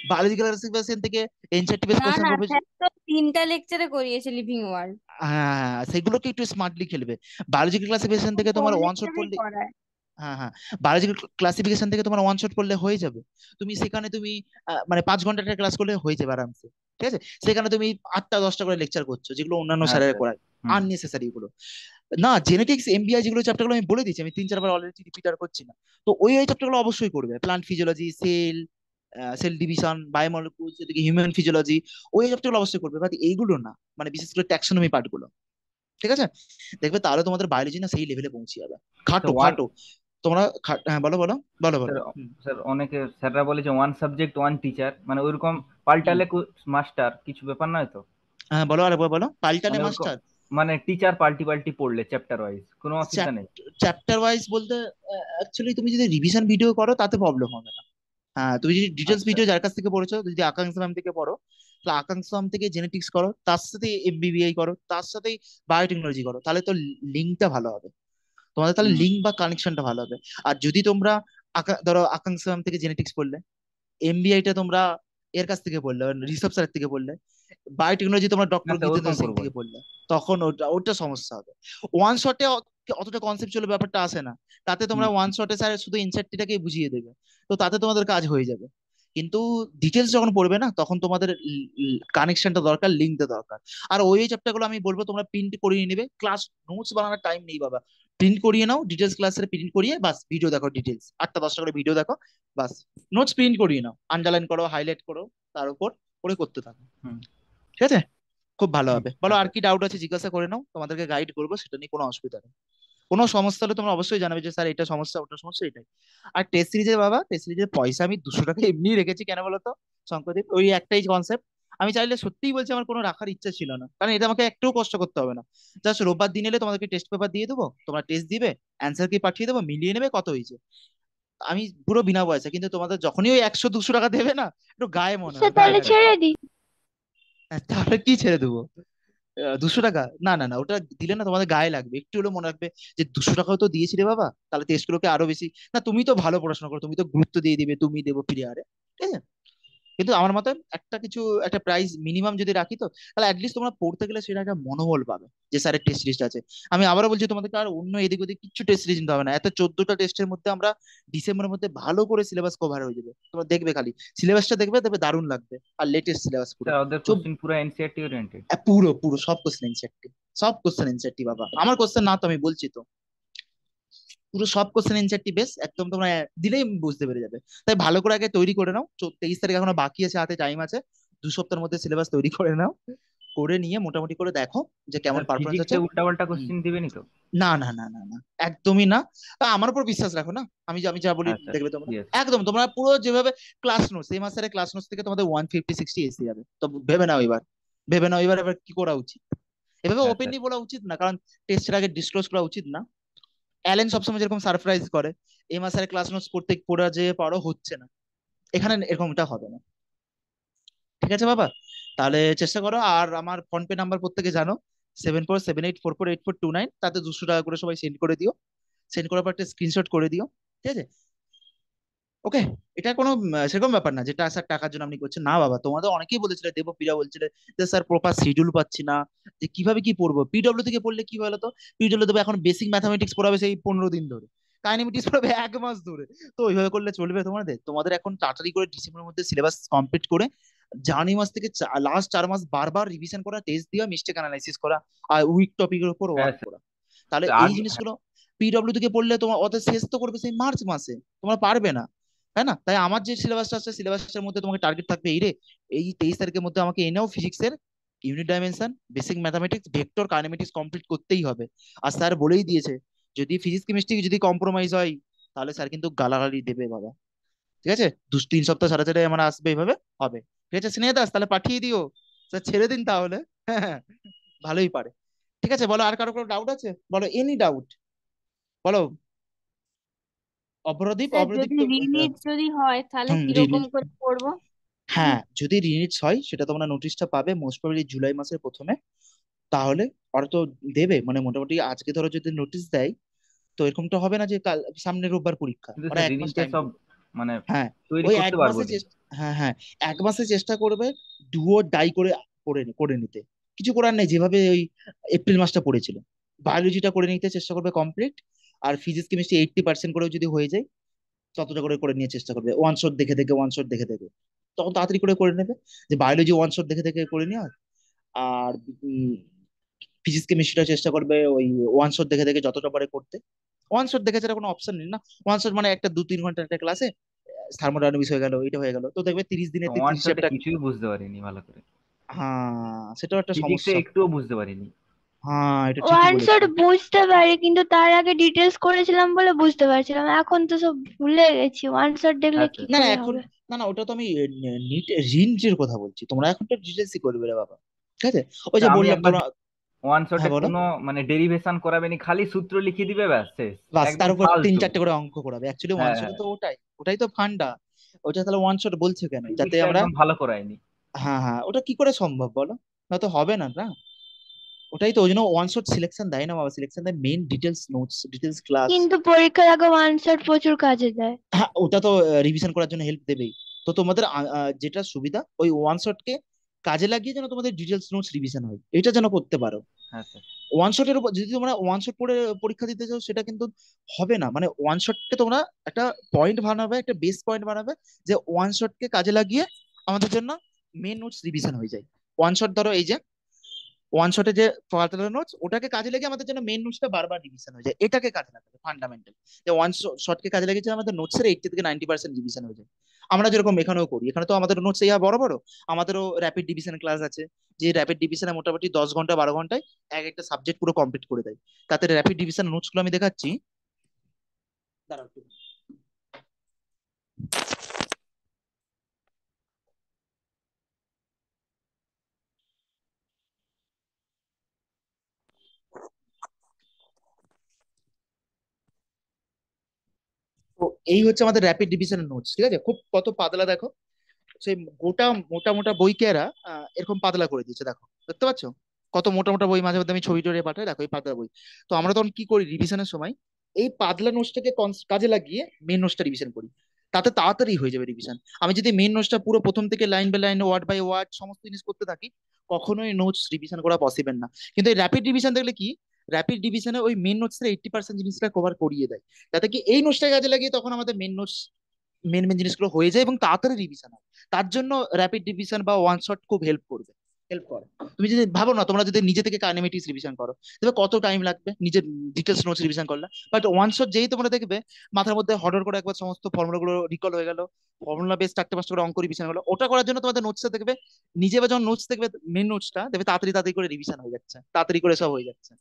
A: বায়োলজিক্যাল ক্লাসিফিকেশন থেকে এনসিইআরটি বেস
B: না
A: কোশ্চেন
B: না
A: পড়বে।
B: স্যার, তো 3টা লেকচারে করিয়েছে লিভিং ওয়ার্ল্ড।
A: হ্যাঁ, সেগুলোকে একটু স্মার্টলি খেলবে। বায়োলজিক্যাল ক্লাসিফিকেশন থেকে তোমার
B: কোন
A: ওয়ান শট
B: লেকচারেই
A: পড়লে,
B: করায়।
A: হ্যাঁ হ্যাঁ, বায়োলজিক্যাল ক্লাসিফিকেশন থেকে তোমার ওয়ান শট পড়লে হয়ে যাবে। তুমি সেখানে তুমি মানে 5 ঘন্টা একটা ক্লাস করলে হয়ে যাবে আরামসে। ঠিক আছে, সেখানে তুমি 8টা 10টা করে লেকচার করছো, যেগুলো অন্যান্য
C: হ্যাঁ
A: স্যারেরা
C: স্যার।
A: করায়,
C: হুম।
A: আননেসেসারি গুলো। না, জেনেটিক্স এমবিআই যেগুলো চ্যাপ্টারগুলো আমি বলে দিয়েছি, আমি 3 4 বার অলরেডি রিপিটার করছি না। তো ওই চ্যাপ্টারগুলো অবশ্যই করবে, plant physiology, cell division, biomolecules, এদিকে হিউম্যান ফিজিওলজি, ওই চ্যাপ্টারগুলো অবশ্যই করবে, বাট এইগুলো না, মানে বিশেষ করে ট্যাক্সোনমি পার্টগুলো। ঠিক আছে, দেখবে তাহলে তোমাদের বায়োলজি না সেই লেভেলে পৌঁছে যাবে। খাটো
C: ওয়ান
A: খাটো তোমরা হ্যাঁ বলো বলো বলো বলো।
C: স্যার, স্যার অনেকে স্যাররা বলে যে ওয়ান সাবজেক্ট ওয়ান টিচার, মানে ওইরকম
A: হুম।
C: পাল্টালে মাস্টার কিছু ব্যাপার নয় তো?
A: হ্যাঁ, বলো আরেকবার বলো, পাল্টালে
C: মানে
A: মাস্টার।
C: মানে টিচার পাল্টি পাল্টি পড়লে চ্যাপ্টার ওয়াইজ কোনো অসুবিধা নেই?
A: চ্যাপ্টার ওয়াইজ বলতে অ্যাকচুয়ালি তুমি যদি রিভিশন ভিডিও করো তাতে প্রবলেম হবে না। হ্যাঁ, তুমি যদি ডিটেলস
C: আচ্ছা।
A: ভিডিও যার কাছ থেকে পড়েছো, যদি আকাঙ্ক্ষা ম্যাম থেকে পড়ো, তাহলে আকাঙ্ক্ষা ম্যাম থেকে জেনেটিক্স করো, তার সাথে এমবিবিআই করো, তার সাথেই বায়োটেকনোলজি করো, তাহলে তো লিঙ্কটা ভালো হবে তোমাদের, তাহলে
C: হুম।
A: লিঙ্ক বা কানেকশনটা ভালো হবে। আর যদি তোমরা ধরো আকাঙ্ক্ষা ম্যাম থেকে জেনেটিক্স পড়লে, এমবিআইটা তোমরা এর কাছ থেকে পড়লে, ঋষভ স্যারের থেকে পড়লে, বায়োটেকনোলজি তোমরা ডক্টর
C: আচ্ছা,
A: জিতেন্দ্র
C: ওরকম
A: সিং
C: করবো।
A: থেকে পড়লে, তখন ওটা ওটা সমস্যা হবে। ওয়ান শটে অতটা কনসেপচুয়াল ব্যাপারটা আসে না, তাতে তোমরা
C: হুম।
A: ওয়ান শটে স্যার শুধু ইনসার্টটাকে বুঝিয়ে দেবে, তো তাতে তোমাদের কাজ হয়ে যাবে। কিন্তু ডিটেলস যখন পড়বে না, তখন তোমাদের কানেকশনটা দরকার, লিঙ্কটা দরকার। আর ওই চ্যাপ্টার গুলো আমি বলবো তোমরা প্রিন্ট করিয়ে নেবে, ক্লাস নোটস বানানোর টাইম নেই বাবা, প্রিন্ট করিয়ে নাও, ডিটেলস ক্লাসের প্রিন্ট করিয়ে বাস ভিডিও দেখো, ডিটেলস 8টা 10টা করে ভিডিও দেখো, বাস। নোটস প্রিন্ট করিয়ে নাও, আন্ডারলাইন করো, হাইলাইট করো, তার উপর করে করতে থাকো।
C: হুম।
A: ঠিক আছে, খুব ভালো
C: হুম।
A: হবে। বলো আর
C: আচ্ছা।
A: কি ডাউট আছে, জিজ্ঞাসা করে নাও, তোমাদেরকে গাইড করবো, সেটা নিয়ে কোনো অসুবিধা নেই। কোনো সমস্যা হলে তোমরা অবশ্যই জানাবে যে স্যার এটা সমস্যা, ওটা সমস্যা, এটাই। আর টেস্ট সিরিজের বাবা, টেস্ট সিরিজের পয়সা আমি 200 টাকা এমনি রেখেছি, কেন বলো তো শঙ্করদীপ, ওই একটাই কনসেপ্ট। আমি চাইলে সত্যিই বলছি আমার কোনো রাখার ইচ্ছা ছিল না, কারণ এটা আমাকে একটু কষ্ট করতে হবে না। জাস্ট রোববার দিন এলে তোমাদেরকে টেস্ট পেপার দিয়ে দেবো, তোমরা টেস্ট দিবে, অ্যান্সার কি পাঠিয়ে দেবো, মিলিয়ে নেবে কত হয়েছে। আমি পুরো বিনা পয়সা, কিন্তু তোমাদের যখনই ওই 100-200 টাকা দেবে না, একটু গায়ে মনে
D: স্যার
A: হয়, গায়ে
D: তাহলে
C: আচ্ছা।
A: লাগে।
D: ছেড়ে দিই।
A: তাহলে কি ছেড়ে দেবো? 200 টাকা? না না না, ওটা দিলে না তোমাদের গায়ে লাগবে, একটু হলেও মনে রাখবে যে 200 টাকাও তো দিয়েছি রে বাবা, তাহলে টেস্ট গুলোকে আরো বেশি। না, তুমি তো ভালো পড়াশোনা করো, তুমি তো গুরুত্ব দিয়ে দিবে, তুমি দেবো ফিরে আরে, ঠিক আছে। কিন্তু আমার মতে একটা কিছু, একটা প্রাইস মিনিমাম যদি রাখি, তো তাহলে অ্যাটলিস্ট তোমরা পড়তে গেলে সেটা একটা মনোবল পাবে যে স্যারের টেস্ট লিস্ট আছে। আমি আবারও বলছি, তোমাদেরকে আর অন্য এদিক ওদিক কিছু টেস্ট লিস্ট নিতে হবে না, এত 14টা টেস্টের মধ্যে আমরা ডিসেম্বরের মধ্যে ভালো করে সিলেবাস কভার হয়ে যাবে। তোমরা দেখবে, খালি সিলেবাসটা দেখবে, দেখবে দারুণ লাগবে, আর লেটেস্ট সিলেবাস পুরো।
C: স্যার ওদের
A: চুপ।
C: কোশ্চিন পুরো এনসিআরটি ওরিয়েন্টেড?
A: পুরো পুরো সব কোশ্চেন এনসিআরটি, সব কোশ্চেন এনসিআরটি বাবা, আমার কোশ্চেন না তো, আমি বলছি তো, পুরো সব কোশ্চেন এনসিআরটি বেস একদম, তোমরা দিলেই বুঝতে পেরে যাবে। তাই ভালো করে আগে তৈরি করে নাও, 23 তারিখ এখনো বাকি আছে, হাতে টাইম আছে, 2 সপ্তাহের মধ্যে সিলেবাস তৈরি করে নাও, করে নিয়ে মোটামুটি করে দেখো যে কেমন
C: স্যার
A: পারফরমেন্স আছে।
C: ফিজিক্সে উল্টাপাল্টা
A: হুম।
C: কোশ্চিন দিবেনি তো?
A: না না না না না, একদমই না। আমার উপর বিশ্বাস রাখো না, আমি যা বলি
C: আচ্ছা,
A: দেখবে তোমরা।
C: ঠিক আছে।
A: একদম তোমরা পুরো যেভাবে ক্লাস নোটস, এই মাসের ক্লাস নোটস থেকে তোমাদের 150-60 এসে যাবে, তো ভেবে নাও এবার, ভেবে নাও এবার এবার কি করা উচিত। এভাবে
C: হ্যাঁ স্যার।
A: ওপেনলি বলা উচিত না, কারণ টেস্টের আগে ডিসক্লোজ করা উচিত না। অ্যালেন সবসময় যেরকম সারপ্রাইজ করে, এই মাসের ক্লাস নোটস পড়তে পড়া যে পারো হচ্ছে না, এখানে এরকমটা হবে না। ঠিক আছে বাবা, তাহলে চেষ্টা করো। আর আমার ফোন পে নাম্বার প্রত্যেকে জানো, 7478448429, তাতে 200 টাকা করে সবাই সেন্ড করে দিও, সেন্ড করার পর একটা স্ক্রিনশট করে দিও, ঠিক আছে। ওকে, এটা কোনো সেরকম ব্যাপার না যেটা স্যার টাকার জন্য আপনি করছেন, না বাবা, তোমাদের অনেকেই বলেছিল, দেবপ্রিয়া বলছিলে যে স্যার প্রপার শিডিউল পাচ্ছি না, যে কিভাবে কি পড়বো, পিডব্লিউ থেকে পড়লে কি বলো তো, পিডব্লিউ দেবে এখন বেসিক ম্যাথামেটিক্স পড়াবে সেই 15 দিন ধরে, কাইনেমেটিক্স পড়াবে 1 মাস ধরে, তো ওইভাবে করলে চলবে তোমাদের? তোমাদের এখন তাড়াতাড়ি করে ডিসেম্বরের মধ্যে সিলেবাস কমপ্লিট করে, জানুয়ারি মাস থেকে লাস্ট 4 মাস বারবার রিভিশন করা, টেস্ট দেওয়া, মিস্টেক অ্যানালাইসিস করা, আর উইক টপিকের উপর
C: হ্যাঁ
A: ওয়ার্ক
C: স্যার।
A: করা, তাহলে এই
C: আগে
A: জিনিসগুলো পিডব্লিউ থেকে পড়লে তোমার ওদের শেষ তো করবে সেই মার্চ মাসে, তোমরা পারবে না, তাই না? তাই আমার যে সিলেবাসটা আছে, সিলেবাসের মধ্যে তোমাকে টার্গেট থাকবে এই রে, এই 23 তারিখের মধ্যে আমাকে এনেও ফিজিক্সের unit dimension, basic mathematics, vector, kinematics complete করতেই হবে। আর স্যার বলেই দিয়েছে, যদি ফিজিক্স কেমিস্ট্রি যদি কম্প্রোমাইজ হয়, তাহলে স্যার কিন্তু গালাগালি দেবে বাবা। ঠিক আছে, 3 সপ্তাহ সাড়ে চারে আমার আসবে, এইভাবে হবে। ঠিক আছে স্নেহ দাস, তাহলে পাঠিয়ে দিও, স্যার ছেড়ে দিন তাহলে। হ্যাঁ, ভালোই পারে। ঠিক আছে, বলো আর কারো কোনো ডাউট আছে, বলো এনি ডাউট, বলো। অপরাদীপ,
B: স্যার
A: অপরাদীপ
B: যদি
A: তো
B: রিনিট যদি হয় তাহলে
A: হুম,
B: কিরকম করে করবো?
A: হ্যাঁ, যদি রিলিজ হয় সেটা তোমরা নোটিশটা পাবে মোস্ট প্রবাবলি জুলাই মাসের প্রথমে। তাহলে ওরা তো দেবে, মানে মোটামুটি আজকে ধরো যদি নোটিশ দেয়, তো এরকমটা হবে না যে কাল সামনে রোববার পরীক্ষা,
C: কিন্তু
A: ওরা
C: স্যার
A: 1 মাস
C: রিনিটে
A: টাইম
C: সব
A: দেবে।
C: মানে
A: হ্যাঁ,
C: তৈরি
A: ওই
C: করতে
A: এক
C: পারবো
A: মাসে
C: নি?
A: চেষ্টা, হ্যাঁ হ্যাঁ, 1 মাসে চেষ্টা করবে ডুও ডাই করে করে করে নিতে। কিছু করার নেই, যেভাবে ওই এপ্রিল মাসটা পড়েছিল, বায়োলজিটা করে নিতে চেষ্টা করবে কমপ্লিট। আর ফিজিক্স কেমিস্ট্রি 80% করেও যদি হয়ে যায়, ততটা করে করে নিয়ে চেষ্টা করবে, ওয়ান শট দেখে দেখে, ওয়ান শট দেখে দেখে, তখন তাড়াতাড়ি করে করে নেবে। যে বায়োলজি ওয়ান শট দেখে দেখে করে নেওয়া, আর ফিজিক্স কেমিস্ট্রিটা চেষ্টা করবে ওই ওয়ান শট দেখে দেখে যতটা পারে করতে। ওয়ান শট দেখে ছাড়া কোনো অপশন নেই না, ওয়ান শট মানে একটা 2-3 ঘন্টা একটা ক্লাসে থার্মোডাইনামিক্স হয়ে গেল, এটা হয়ে গেল, তো দেখবে 30 দিনে
C: ওয়ান
A: 30
C: শটে
A: চ্যাপ্টার।
C: কিছুই বুঝতে পারিনি ভালো করে।
A: হ্যাঁ, সেটাও একটা
C: ফিজিক্সে
A: সমস্যা।
C: একটুও বুঝতে পারিনি।
A: হ্যাঁ, এটা ঠিকই
D: ওয়ান
A: বলেছো।
D: শট বুঝতে পারি, কিন্তু তার আগে ডিটেলস করেছিলাম বলে বুঝতে পারছিলাম, এখন তো সব ভুলে গেছি, ওয়ান শট দেখলে
C: হ্যাঁ
D: কি
C: স্যার।
A: না না
D: করে
A: এখন,
D: হবে?
A: না না ওটা তো আমি নিট রিঞ্জের কথা বলছি, তোমরা এখন তো ডিটেলসই করবে রে বাবা, ঠিক আছে? ওই যে
C: আমি
A: বললাম
C: একবার
A: তোমরা।
C: ওয়ান শটে
A: হ্যাঁ বলো।
C: কোনো মানে ডেরিভেশন করাবে নি, খালি সূত্র লিখে দিবে, ব্যাস শেষ।
A: বাস
C: একদম
A: তার উপর তিন
C: ফালতু।
A: চারটে করে অঙ্ক করাবে, অ্যাকচুয়ালি ওয়ান
C: হ্যাঁ
A: শটে
C: হ্যাঁ,
A: তো ওটাই, ওটাই তো ফান্ডা। ওটা তাহলে ওয়ান শট বলছে কেন, যাতে
C: ফিজিক্সটা
A: আমরা।
C: একদম ভালো করায়নি।
A: হ্যাঁ হ্যাঁ, ওটা কি করে সম্ভব বলো, না তো হবে না না। ওটাই তো, ওই জন্য ওয়ান শট সিলেকশন দেয় না বাবা, সিলেকশন দেয় main details notes, details class.
D: কিন্তু পরীক্ষার আগে ওয়ান শট প্রচুর কাজে দেয়।
A: হ্যাঁ ওটা তো রিভিশন করার জন্য হেল্প দেবেই। তো তোমাদের যেটা সুবিধা ওই ওয়ান শটকে কাজে লাগিয়ে যেন তোমাদের ডিটেলস নোটস রিভিশন হয়, এটা যেন করতে পারো।
C: হ্যাঁ স্যার।
A: ওয়ান শটের উপর যদি তোমরা ওয়ান শট পড়ে পরীক্ষা দিতে চাও, সেটা কিন্তু হবে না। মানে ওয়ান শটকে তোমরা একটা পয়েন্ট বানাবে, একটা বেস পয়েন্ট বানাবে, যে ওয়ান শটকে কাজে লাগিয়ে আমাদের জন্য মেন নোটস রিভিশন হয়ে যায়। ওয়ান শট ধরো এই যে ওয়ান শটে যে পাতলা নোটস, ওটাকে কাজে লেগে আমাদের জন্য মেন নোটসটা বারবার রিভিশন হয়ে যায়, এটাকে কাজে লাগাবে ফান্ডামেন্টাল। যে ওয়ান শটকে কাজে লেগেছে আমাদের নোটসের 80 থেকে 90% রিভিশন হয়ে যায়। আমরা যেরকম এখানেও করি, এখানে তো আমাদের নোটস ইয়া বড় বড়, আমাদেরও র্যাপিড ডিভিশন ক্লাস আছে, যে র্যাপিড ডিভিশনে মোটামুটি 10 ঘন্টা 12 ঘন্টায় এক একটা সাবজেক্ট পুরো কমপ্লিট করে দেয়। তাতে র্যাপিড ডিভিশন নোটস গুলো আমি দেখাচ্ছি, দাঁড়াও একটু। তো এই হচ্ছে আমাদের র্যাপিড ডিভিশনের নোটস, ঠিক আছে? খুব কত পাতলা দেখো, সেই গোটা মোটা মোটা বইকে এরা এরকম পাতলা করে দিয়েছে, দেখো দেখতে পাচ্ছ? কত মোটা মোটা বই, মাঝে মধ্যে আমি ছবি টড়িয়ে পাঠাই, দেখো এই পাতলা বই। তো আমরা তখন কি করি রিভিশনের সময়, এই পাতলা নোটসটাকে কাজে লাগিয়ে মেন নোটসটা রিভিশন করি, তাতে তাড়াতাড়ি হয়ে যাবে রিভিশন। আমি যদি মেন নোটসটা পুরো প্রথম থেকে line by line word by word সমস্ত জিনিস করতে থাকি, কখনোই নোটস রিভিশন করা পসিবল না। কিন্তু এই র্যাপিড রিভিশন দেখলে কি, র্যাপিড ডিভিশনে ওই মেন নোটসের 80% জিনিসটা কভার করিয়ে দেয়, যাতে কি এই নোটসটা কাজে লাগিয়ে তখন আমাদের মেন নোটস, মেন মেন জিনিসগুলো হয়ে যায় এবং তাড়াতাড়ি রিভিশন হয়। তার জন্য র্যাপিড রিভিশন বা ওয়ান শট খুব হেল্প করবে, হেল্প করে। তুমি যদি ভাবো না, তোমরা যদি নিজে থেকে কাইনেমেটিক্স রিভিশন করো, তবে কত টাইম লাগবে নিজের ডিটেলস নোটস রিভিশন করলে। বাট ওয়ান শট যেই তোমরা দেখবে মাথার মধ্যে হডর করে একবার সমস্ত ফর্মুলাগুলো রিকল হয়ে গেল, ফর্মুলা বেস 4-5টা করে অঙ্ক রিভিশন হলো, ওটা করার জন্য তোমাদের নোটসটা দেখবে, নিজে বা যখন নোটস দেখবে মেন নোটসটা দেখবে তাড়াতাড়ি তাড়াতাড়ি করে রিভিশন হয়ে যাচ্ছে, তাড়াতাড়ি করে সব হয়ে যাচ্ছে।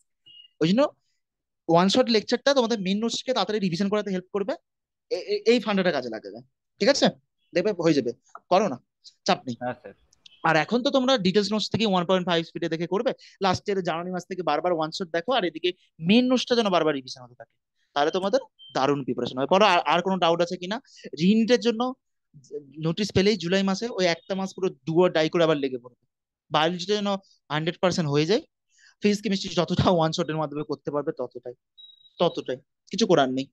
A: ওই জন্য ওয়ান শট লেকচারটা তোমাদের মেন নোটসকে তাড়াতাড়ি রিভিশন করাতে হেল্প করবে, এই ফান্ডাটা কাজে লাগাবে, ঠিক আছে? দেখবে হয়ে যাবে, করো না, চাপ নেই।
C: হ্যাঁ স্যার।
A: আর এখন তো তোমরা ডিটেলস নোটস থেকে 1.5 স্পিডে দেখে করবে, লাস্টের জানুয়ারি মাস থেকে বারবার ওয়ান শট দেখো, আর এদিকে মেন নোটসটা যেন বারবার রিভিশন হতে থাকে, তাহলে তোমাদের দারুণ প্রিপারেশন হবে। পরে আর কোনো ডাউট আছে কিনা? রিনিটের জন্য নোটিশ পেলেই জুলাই মাসে ওই একটা মাস পুরো ডুও ডাই করে আবার লেগে পড়বে, বায়োলজিটা যেন 100% হয়ে যায়। ফিজিক্স কেমিস্ট্রি যতটা ওয়ান শটের মাধ্যমে করতে পারবে ততটাই, ততটাই, কিছু করার নেই।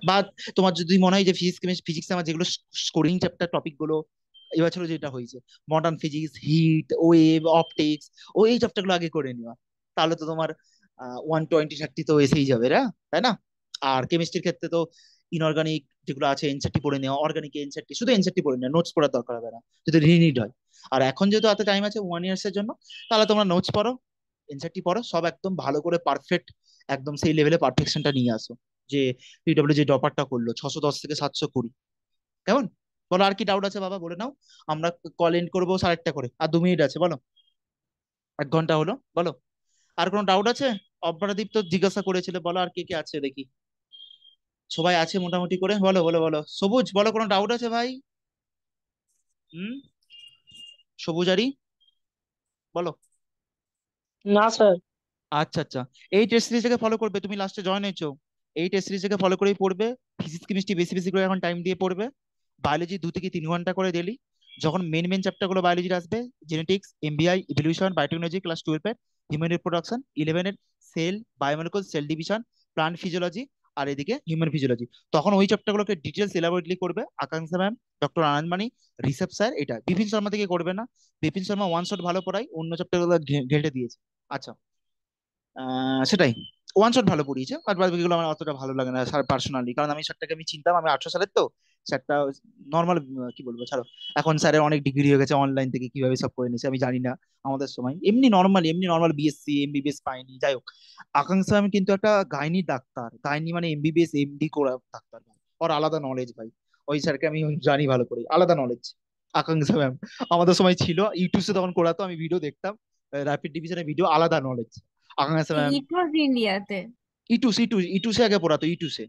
A: বা তোমার যদি মনে হয় যে ফিজিক্স কেমিস্ট্রি, ফিজিক্স আমার যেগুলো স্কোরিং চ্যাপ্টার টপিক গুলো এবছর যেটা হয়েছে, modern physics, heat, wave, optics, ও এই চ্যাপ্টার গুলো আগে করে নেওয়া, তাহলে তো তোমার 120-130 তো এসেই যাবে রা, তাই না? আর কেমিস্ট্রির ক্ষেত্রে তো ইনঅর্গানিক যেগুলো আছে এনসিটি পড়ে নেওয়া, অর্গানিক এনসিটি, শুধু এনসিটি পড়ে নেওয়া, নোটস পড়ার দরকার হবে না যদি রিনিড হয়। আর এখন যেহেতু হাতে টাইম আছে 1 ইয়ার্স এর জন্য, তাহলে তোমরা নোটস পড়ো, এনসিটি পড়ো, সব একদম ভালো করে পারফেক্ট, একদম সেই লেভেলে পারফেকশনটা নিয়ে আসো, যে পিডব্লিউ যে ডপারটা করলো 610 থেকে 720। কেমন? বলো আর কি ডাউট আছে বাবা, বলে নাও। আমরা কল এন্ড করবো 1:30 করে, আর 2 মিনিট আছে, বলো। 1 ঘন্টা হলো, বলো। আর কোনো ডাউট আছে? অপরাদীপ তো জিজ্ঞাসা করেছিল, বলো আর কে কে আছে দেখি। সবাই আছে মোটামুটি করে, বলো বলো বলো। সবুজ বলো, কোনো ডাউট আছে ভাই? হুম, সবুজারি বলো।
E: না স্যার।
A: আচ্ছা আচ্ছা, এই টেস্ট সিরিজটাকে ফলো করবে, তুমি লাস্টে জয়েন হয়েছো, এই টেস্ট সিরিজটাকে ফলো করেই পড়বে। ফিজিক্স কেমিস্ট্রি বেশি বেশি করে এখন টাইম দিয়ে পড়বে। বায়োলজি 2 থেকে 3 ঘন্টা করে ডেলি। যখন মেন মেন চ্যাপ্টার গুলো বায়োলজির আসবে, genetics, MBI, evolution, biotechnology class 12-এর, হিউম্যান রিপ্রোডাকশন 11-এর, cell, biomolecule, cell division, plant physiology, আর এদিকে হিউম্যান ফিজিওলজি, তখন ওই চ্যাপ্টার গুলোকে ডিটেলস এলাবোরেটলি করবে আকাঙ্ক্ষা ম্যাম, ডক্টর আনন্দ মানি, ঋষভ স্যার। এটা বিপিন শর্মা থেকে করবে না, বিপিন শর্মা ওয়ান শট ভালো পড়ায়, অন্য চ্যাপ্টার গুলো ঘেটে দিয়েছে। আচ্ছা, সেটাই, ওয়ান শট ভালো পড়িয়েছে, বাট বাকিগুলো আমার অতটা ভালো লাগে না স্যার পার্সোনালি, কারণ আমি স্যারটাকে আমি চিনতাম, আমি 18 সালের তো। স্যারটা নর্মাল, কি বলবো, ছাড়ো। এখন স্যারের অনেক ডিগ্রি হয়ে গেছে, অনলাইন থেকে কিভাবে সব করে নিয়েছে আমি জানি না। আমাদের সময় এমনি নর্মাল বিএসসি এমবিবিএস পাইনি, যাই হোক। আকাঙ্ক্ষা আমি কিন্তু একটা গাইনি ডাক্তার, গাইনি মানে এমবিবিএস এমডি করা ডাক্তার ভাই, ওর আলাদা নলেজ ভাই। ওই স্যারকে আমি জানি ভালো করে, আলাদা নলেজ। আকাঙ্ক্ষা ম্যাম আমাদের সময় ছিল, ইউটিউবে তখন করাতো, আমি ভিডিও দেখতাম, র্যাপিড ডিভিশনের ভিডিও, আলাদা নলেজ। আকাঙ্ক্ষা ম্যাম
B: ইট ওয়াজ ইন্ডিয়াতে।
A: ইটুসে আগে পড়াতো, ইটুসে।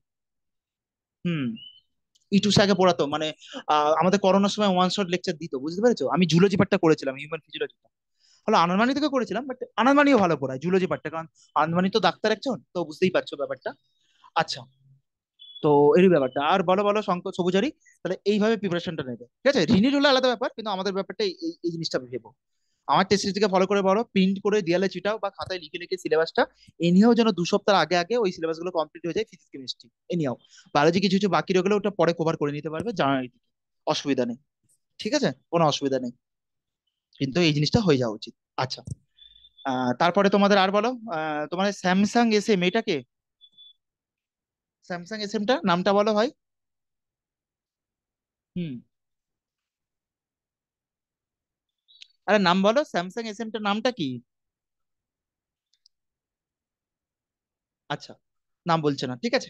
A: হুম, ইটুসে আগে পড়াতো, মানে আমাদের করোনার সময় ওয়ান শট লেকচার দিত, বুঝতে পেরেছো? আমি জুলজি পার্টটা করেছিলাম, হিউম্যান ফিজিওলজি। হলো আনন্দমানি থেকে করেছিলাম, বাট আনন্দমানিও ভালো পড়ায় জুলজি পার্টটা, কারণ আনন্দমানি তো ডাক্তার একজন, তো বুঝতেই পারছো ব্যাপারটা। আচ্ছা, তো এই ব্যাপারটা আর বলো বলো শঙ্কর সবুজারি, তাহলে এইভাবে প্রিপারেশনটা নেবে, ঠিক আছে? রিনিট হলো আলাদা ব্যাপার, কিন্তু আমাদের ব্যাপারটা এই জিনিসটা ভেবো। আমার টেস্ট সিরিজকে ফলো করে বলো, প্রিন্ট করে দেয়ালে চিটাও বা খাতায় লিখে লিখে সিলেবাসটা এনিহাও যেন 2 সপ্তাহ আগে আগে ওই সিলেবাস গুলো কমপ্লিট হয়ে যায়, ফিজিক্স কেমিস্ট্রি এনিহাও। বায়োলজি কিছু কিছু বাকি রয়ে গেলে ওটা পরে কভার করে নিতে পারবে, জানার অসুবিধা নেই, ঠিক আছে? কোনো অসুবিধা নেই, কিন্তু এই জিনিসটা হয়ে যাওয়া উচিত। আচ্ছা, তারপরে তোমাদের আর বলো, তোমার স্যামসাং এস এম এটাকে, স্যামসাং এস এমটা নামটা বলো ভাই। হুম, আরে নাম বলো, স্যামসাং এস এমটার নামটা কি? আচ্ছা, নাম বলছে না, ঠিক আছে।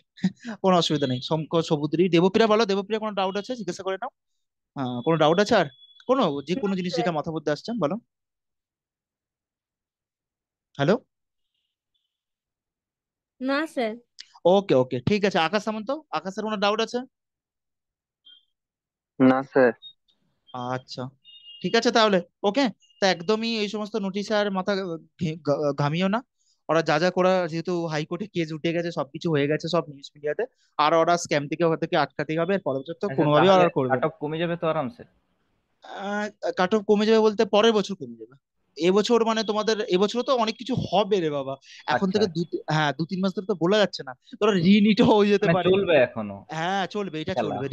A: কোনো অসুবিধা নেই। শঙ্কর সবুদ্রি দেবপ্রিয়া বলো, দেবপ্রিয়া কোনো ডাউট আছে জিজ্ঞাসা করে নাও। কোনো ডাউট আছে আর? কোনো যে কোনো জিনিস যেটা মাথার মধ্যে আসছে বলো। হ্যালো,
B: না স্যার।
A: ওকে ওকে, ঠিক আছে। আকাশ সামন্ত, আকাশের কোনো ডাউট আছে?
F: না স্যার।
A: আচ্ছা, ঠিক আছে তাহলে। ওকে, তা একদমই এই সমস্ত নোটিশ আর মাথা ঘামিও না। ওরা যা যা করা, যেহেতু হাইকোর্টে কেস উঠে গেছে, সবকিছু হয়ে গেছে সব নিউজ মিডিয়াতে, আর ওরা স্ক্যাম থেকে ওখান থেকে আটকাতেই হবে, আর পরবর্তী তো
C: আচ্ছা,
A: কোনোভাবেই
C: তাহলে
A: ওরা করবে
C: কাট
A: না।
C: অফ কমে যাবে তো আরামসে।
A: কাট অফ কমে যাবে বলতে পরের বছর কমে যাবে। এবছর মানে তোমাদের এবছর তো অনেক কিছু হবে রে বাবা। এখন
C: আচ্ছা
A: থেকে
C: আচ্ছা,
A: হ্যাঁ 2-3 মাস ধরে তো বলা যাচ্ছে না, তোরা রিনিটও হয়ে যেতে
C: মানে
A: পারে।
C: চলবে এখনো
A: হ্যাঁ চলবে, এটা
C: খেলা।
A: চলবে,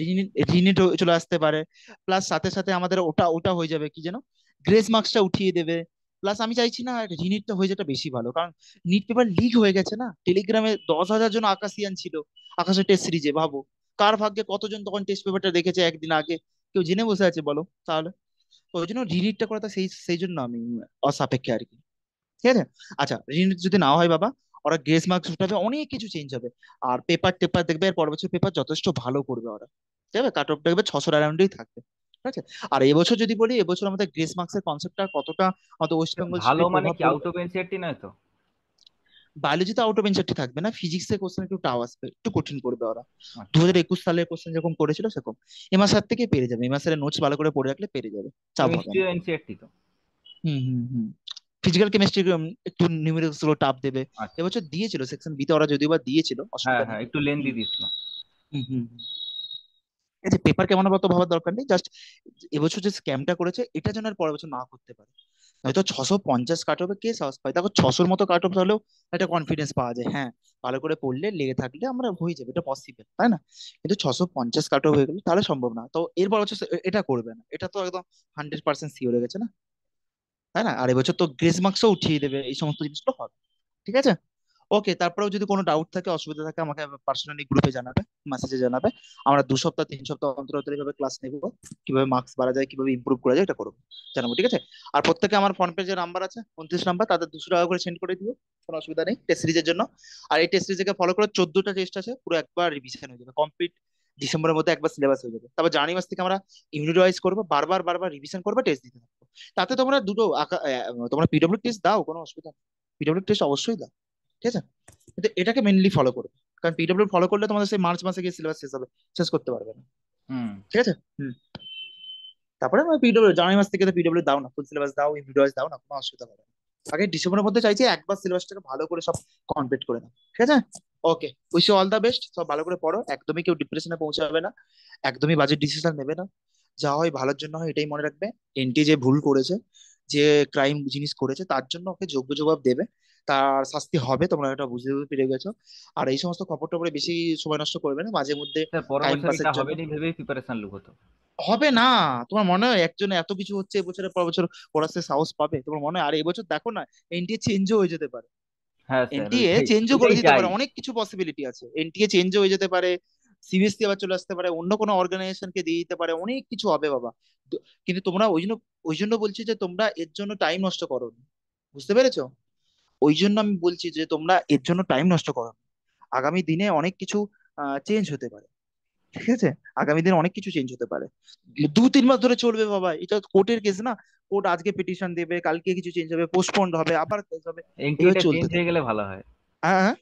A: রিনিট চলে আসতে পারে। প্লাস সাথে সাথে আমাদের ওটা ওটা হয়ে যাবে কি যেন, গ্রেস মার্কসটা উঠিয়ে দেবে। প্লাস আমি চাইছি না রিনিটটা হয়ে যেটা বেশি ভালো, কারণ নিট পেপার লিক হয়ে গেছে না, টেলিগ্রামে 10,000 জন আকাশিয়ান ছিল আকাশের টেস্ট সিরিজে, ভাবো কার ভাগ্যে কতজন তখন টেস্ট পেপারটা দেখেছে একদিন আগে, কেউ জেনে বসে আছে বলো তাহলে? তো ওই জন্য রিনিটটা করাটা সেই সেই জন্য আমি অসাপেক্ষে আর কি, ঠিক আছে? আচ্ছা, রিনিট যদি না হয় বাবা, ওরা গ্রেস মার্কস উঠাবে, অনেক কিছু চেঞ্জ হবে। আর পেপার টেপার দেখবে, এর পরের বছর পেপার যথেষ্ট ভালো করবে ওরা, ঠিক আছে? কাট অফ দেখবে 600 অ্যারাউন্ডেই থাকবে, ঠিক আছে? আর এবছর যদি বলি, এবছর আমাদের গ্রেস মার্কসের কনসেপ্টটা কতটা আমাদের ওয়েস্ট বেঙ্গল
C: ভালো
A: স্টেটে
C: মানে
A: প্রভাব
C: কি,
A: পড়বে।
C: আউট অফ এনসিআরটি নয় তো?
A: বায়োলজিতে আউট অফ এনসিইআরটি থাকবে না, ফিজিক্সের কোশ্চেন একটু টাও আসবে, একটু কঠিন করবে ওরা। দু
C: আচ্ছা,
A: হাজার একুশ সালের কোশ্চেন যেরকম করেছিল সেরকম এমা স্যার থেকে পেরে যাবে, এমা স্যারের নোটস ভালো করে পড়ে রাখলে পেরে যাবে, চাপ হবে না।
C: কেমিস্ট্রিও এনসিআরটি তো?
A: হুম হুম হুম। ফিজিক্যাল কেমিস্ট্রি একটু নিউমেরিক্স গুলো টাফ দেবে।
C: আচ্ছা,
A: এবছর দিয়েছিল সেকশন বিতে, ওরা যদিও বা দিয়েছিল,
C: হ্যাঁ
A: অসুবিধা নেই।
C: হ্যাঁ, একটু লেন্দি
A: হুম
C: দিছিল।
A: হুম হুম হুম। এই যে পেপার কেমন হবে তো ভাবার দরকার নেই, জাস্ট এবছর যে স্ক্যামটা করেছে এটা যেন আর পরের বছর না করতে পারে। হয়তো 650 কাট হবে, কে সাহস পায়? দেখো 600-র মতো কাট অফ হলেও একটা কনফিডেন্স পাওয়া যায়, হ্যাঁ ভালো করে পড়লে লেগে থাকলে আমরা হয়ে যাবে, এটা পসিবল, তাই না? কিন্তু 650 কাট অফ হয়ে গেলে তাহলে সম্ভব না, তো এরপর হচ্ছে এটা করবে না, এটা তো একদম 100% শিওর হয়ে গেছে না, তাই না? আর এবছর তো গ্রেস মার্কসও উঠিয়ে দেবে, এই সমস্ত জিনিসগুলো হবে, ঠিক আছে? ওকে, তারপরেও যদি কোনো ডাউট থাকে, অসুবিধা থাকে, আমাকে পার্সোনালি গ্রুপে জানাবে, মেসেজে জানাবে। আমরা 2 সপ্তাহ 3 সপ্তাহ অন্তর অন্তর এইভাবে ক্লাস নেবো, কিভাবে মার্কস বাড়া যায়, কিভাবে ইমপ্রুভ করা যায়, এটা করবো, জানাবো, ঠিক আছে? আর প্রত্যেকে আমার ফোন পে যে নাম্বার আছে 29 নাম্বার, তাদের 200 টাকা করে সেন্ড করে দিও, কোনো অসুবিধা নেই টেস্ট সিরিজের জন্য। আর এই টেস্ট সিরিজকে ফলো করে 14টা টেস্ট আছে, পুরো একবার রিভিশন হয়ে যাবে কমপ্লিট, ডিসেম্বরের মধ্যে একবার সিলেবাস হয়ে যাবে। তারপর জানুয়ারি মাস থেকে আমরা ইউনিট ওয়াইজ করবো, বারবার বারবার রিভিশন করবো, টেস্ট দিতে থাকবো। তাতে তোমরা দুটো তোমরা পিডব্লিউ টেস্ট দাও, কোনো অসুবিধা নেই, পিডব্লিউ টেস্ট অবশ্যই দাও, ঠিক আছে? কিন্তু এটাকে মেনলি ফলো করবে, কারণ পিডব্লিউ ফলো করলে তোমাদের সেই মার্চ মাসে গিয়ে সিলেবাস শেষ হবে, শেষ করতে পারবে না,
C: হুম।
A: ঠিক আছে? হুম। তারপরে আমি পিডব্লিউ জানুয়ারি মাস থেকে তো পিডব্লিউ দাও না, ফুল সিলেবাস দাও, ইন্ডিভিজুয়াল দাও না, কোনো অসুবিধা হবে না। আগে ডিসেম্বরের মধ্যে চাইছি একবার সিলেবাসটাকে ভালো করে সব কমপ্লিট করে নাও, ঠিক আছে? Okay, wish you all the best, সব ভালো করে পড়ো, একদমই কেউ ডিপ্রেশনে পৌঁছাবে না, একদমই বাজে ডিসিশন নেবে না, যা হয় ভালোর জন্য হয়, এটাই মনে রাখবে। এনটি যে ভুল করেছে, যে ক্রাইম জিনিস করেছে, তার জন্য ওকে যোগ্য জবাব দেবে, তার শাস্তি হবে, তোমরা এটা বুঝতে পেরে গেছো। আর এই সমস্ত খবর টবরে বেশি সময় নষ্ট করবে না, মাঝে মধ্যে
C: স্যার পরের
A: টাইম
C: বছর
A: পাসের
C: এটা
A: জন্য।
C: হবে নি ভেবেই প্রিপারেশন লুক হতো।
A: হবে না? তোমার মনে হয় একজনে এত কিছু হচ্ছে এবছরের পর বছর পড়াতে সাহস পাবে তোমার মনে হয়? আর এবছর দেখো না, এনটিএ চেঞ্জও হয়ে যেতে পারে,
C: হ্যাঁ স্যার,
A: এনটিএ
C: ওইটাই
A: চেঞ্জও করে
C: ওইটাই
A: দিতে
C: চাই।
A: পারে, অনেক কিছু পসিবিলিটি আছে, এনটিএ চেঞ্জও হয়ে যেতে পারে, সিবিএসসি আবার চলে আসতে পারে, অন্য কোনো অর্গানাইজেশনকে দিয়ে দিতে পারে, অনেক কিছু হবে বাবা। কিন্তু তোমরা ওই জন্য বলছি যে তোমরা এর জন্য টাইম নষ্ট করো না, বুঝতে পেরেছো? ওই জন্য আমি বলছি যে তোমরা এর জন্য টাইম নষ্ট করো না। আগামী দিনে অনেক কিছু চেঞ্জ হতে পারে, ঠিক আছে? আগামী দিনে অনেক কিছু চেঞ্জ হতে পারে, 2-3 মাস ধরে চলবে বাবা, এটা কোর্টের কেস না, কোর্ট আজকে পিটিশন দেবে, কালকে কিছু চেঞ্জ হবে, পোস্টপন্ড হবে, আবার কেস হবে, এইভাবে
C: এনটিএটা
A: চলতে
C: চেঞ্জ হয়ে
A: থাকে।
C: গেলে ভালো হয়।
A: হ্যাঁ,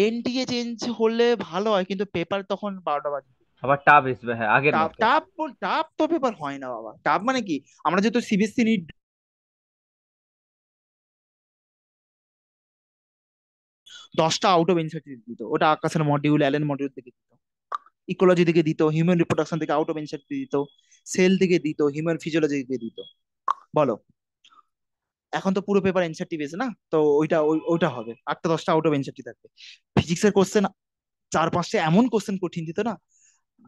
A: এনটিএ চেঞ্জ হলে ভালো হয়, কিন্তু পেপার তখন 12টা বাজে।
C: আবার টাফ আসবে, হ্যাঁ, আগের
A: টাপ
C: মতো।
A: টাপ টাপ তো পেপার হয় না বাবা। টাপ মানে কি, আমরা যেহেতু সিবিএসসি নিট 10টা আউট অফ এনসিআরটি দিত, ওটা আকাশের মডিউল, অ্যালেন মডিউল থেকে দিত, ইকোলজি থেকে দিত, হিউম্যান রিপ্রোডাকশন থেকে আউট অফ এনসিআরটি দিত, সেল থেকে দিত, হিউম্যান ফিজিওলজি থেকে দিত। বলো, এখন তো পুরো পেপার এনসিআরটি বেস না, তো ওইটা হবে 8টা 10টা আউট অফ এনসিআরটি থাকবে। ফিজিক্সের কোশ্চেন 4-5টা এমন কোশ্চেন কঠিন দিত না,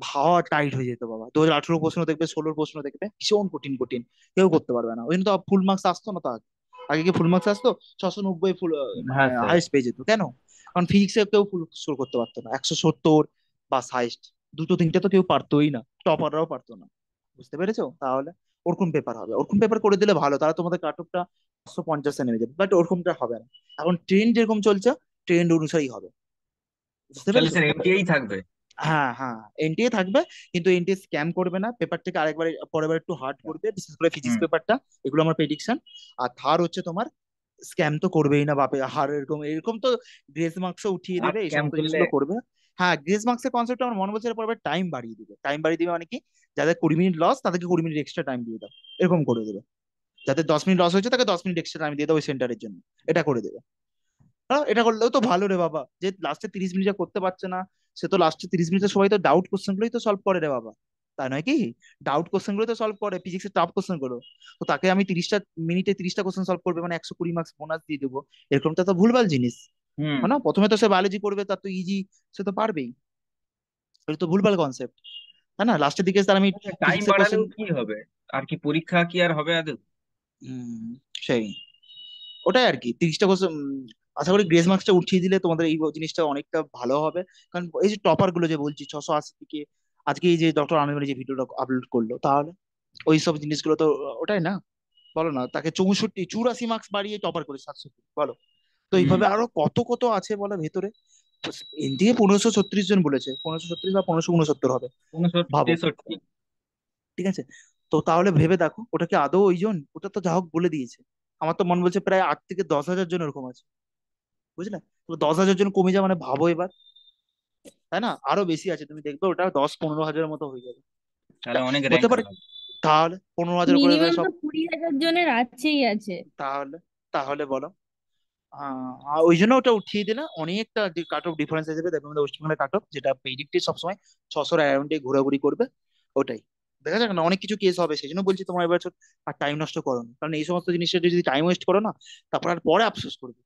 A: ভাবা টাইট হয়ে যেত বাবা। 2018 প্রশ্ন দেখবে, 16 প্রশ্ন দেখবে, ভীষণ কঠিন কঠিন, কেউ করতে পারবে না। ওই জন্য তো ফুল মার্কস আসতো না তো আগে। আগে কি ফুল মার্কস আসতো? 690 ফুল, মানে
C: হ্যাঁ স্যার।
A: হাইস্ট পেয়ে যেত। কেন? কারণ ফিজিক্সে কেউ ফুল স্কোর করতে পারতো না, 170 বা হাইস্ট, দুটো তিনটে তো কেউ পারতোই না, টপাররাও পারতো না। বুঝতে পেরেছো? তাহলে ওরকম পেপার হবে, ওরকম পেপার করে দিলে ভালো, তাহলে তোমাদের কাট অফটা 150-এ নেমে যাবে। বাট ওরকমটা হবে না, এখন ট্রেন্ড যেরকম চলছে, ট্রেন্ড অনুসারেই হবে। বুঝতে
F: তাহলে
A: পেরেছো?
F: স্যার এমটিআই থাকবে?
A: হ্যাঁ, এনটিএ থাকবে, কিন্তু এনটিএ স্ক্যাম করবে না, পেপারটাকে আরেকবার পরের বার একটু হার্ড করবে, বিশেষ করে ফিজিক্স
C: হুম।
A: পেপারটা। এগুলো আমার প্রেডিকশন। আর থার হচ্ছে তোমার, স্ক্যাম তো করবেই না বাপে হার, এরকম এরকম তো গ্রেস মার্কসও উঠিয়ে
C: আর
A: দেবে, এই
C: স্ক্যাম
A: সমস্ত
C: করলে
A: জিনিসগুলো করবে না। হ্যাঁ, গ্রেস মার্কসের কনসেপ্ট আমার মনে বলছে পরের টাইম বাড়িয়ে দিবে, টাইম বাড়িয়ে দিবে মানে কি, যাদের 20 মিনিট লস তাদেরকে 20 মিনিট এক্সট্রা টাইম দিয়ে দাও, এরকম করে দেবে। যাদের 10 মিনিট লস হয়েছে তাকে 10 মিনিট এক্সট্রা টাইম দিয়ে দাও ওই সেন্টারের জন্য, এটা করে দেবে। এটা করলেও তো ভালো রে বাবা, যে লাস্টে 30 মিনিট করতে পারছে না, সে তো লাস্টে 30 মিনিটে সবাই তো ডাউট কোশ্চেন গুলোই তো সলভ করে রে বাবা, তাই নয় কি? ডাউট কোশ্চেন গুলো তো সলভ করে, ফিজিক্সের টাফ কোশ্চেন গুলো। তো তাকে আমি 30টা মিনিটে 30টা কোশ্চেন সলভ করবে মানে 120 মার্কস বোনাস দিয়ে দেবো, এরকমটা তো ভুলভাল জিনিস।
C: হুম।
A: হয় না? প্রথমে তো সে বায়োলজি পড়বে, তার তো ইজি, সে তো পারবেই। এটা তো ভুলভাল কনসেপ্ট, তাই না? লাস্টের দিকে তার আমি
F: টাইম
A: ফিজিক্সের কোশ্চেন।
F: বাড়ালেও কি হবে? আর কি পরীক্ষা কি আর হবে আদৌ?
A: সেই ওটাই আর কি, 30টা কোশ্চেন। আশা করি গ্রেস মার্কসটা উঠিয়ে দিলে তোমাদের এই জিনিসটা অনেকটা ভালো হবে। কারণ এই যে টপার গুলো যে বলছি 680 থেকে, আজকে এই যে ডক্টর আনন্দমণি যে ভিডিওটা আপলোড করলো, তাহলে ওই সব জিনিসগুলো তো ওটাই না। বলো না, তাকে 64 84 মার্কস বাড়িয়ে টপার করে 700, বলো। তো
C: হুম।
A: এইভাবে আরো কত কত আছে বলো ভেতরে। এনডিএ 1536 জন বলেছে, 1536 বা 1569 হবে, ভাবো।
F: 63।
A: ঠিক আছে, তো তাহলে ভেবে দেখো ওটা কি আদৌ ওইজন, ওটা তো যা হোক বলে দিয়েছে। আমার তো মন বলছে প্রায় 8 থেকে 10 হাজার জন এরকম আছে, বুঝলে? তো 10 হাজার জন কমে যায় মানে ভাবো এবার, তাই না? আরো বেশি আছে, তুমি দেখবে ওটা 10-15 হাজারের মতো হয়ে যাবে।
F: তাহলে অনেক
A: হতে
F: র্যাঙ্কার
A: পারে,
F: হবে।
A: তাহলে 15 হাজার করে দেবে
B: মিনিমাম
A: সব।
B: তো 20,000 জনের আছেই আছে।
A: তাহলে তাহলে বলো, ওই জন্য ওটা উঠিয়ে দিলে অনেকটা কাট অফ ডিফারেন্স হয়ে যাবে। দেখবে আমাদের ওয়েস্টবেঙ্গলের কাট অফ যেটা প্রেডিক্টেড সবসময় 600-র অ্যারাউন্ডে ঘোরাঘুরি করবে, ওটাই দেখা যাক না। অনেক কিছু কেস হবে, সেই জন্য বলছি তোমার এবার আর টাইম নষ্ট করো না, কারণ এই সমস্ত জিনিসটা যদি টাইম ওয়েস্ট করো না, তারপর আর পরে আফসোস করবে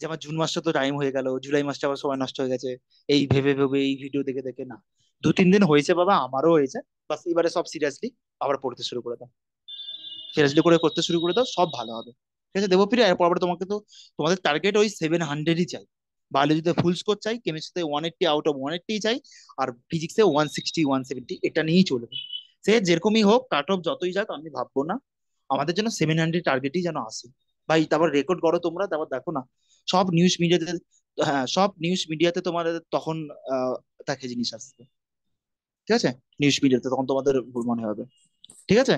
A: যে আমার জুন মাসটা তো টাইম হয়ে গেল, জুলাই মাসটা আবার সময় নষ্ট হয়ে গেছে, এই ভেবে ভেবে এই ভিডিও দেখে দেখে। না, 2-3 দিন হয়েছে বাবা, আমারও হয়েছে, বাস এবারে সব সিরিয়াসলি আবার পড়তে শুরু করে দাও, সিরিয়াসলি করে করতে শুরু করে দাও, সব ভালো হবে। ঠিক আছে দেবপ্রিয়া, এরপর আবার তোমাকে তো, তোমাদের টার্গেট ওই 700-ই চাই, বায়োলজিতে ফুল স্কোর চাই, কেমিস্ট্রিতে 180 আউট অফ 180 চাই, আর ফিজিক্সে 160 170, এটা নিয়েই চলবে। সে যেরকমই হোক, কাট অফ যতই যাক আমি ভাববো না, আমাদের জন্য 700 টার্গেটই যেন আসে ভাই। তারপর রেকর্ড করো তোমরা, তারপর দেখো না সব নিউজ মিডিয়াতে, হ্যাঁ সব নিউজ মিডিয়াতে তোমার তখন তাকে জিনিস আসবে। ঠিক আছে, নিউজ মিডিয়াতে তখন তোমাদের ভুল মনে হবে। ঠিক আছে,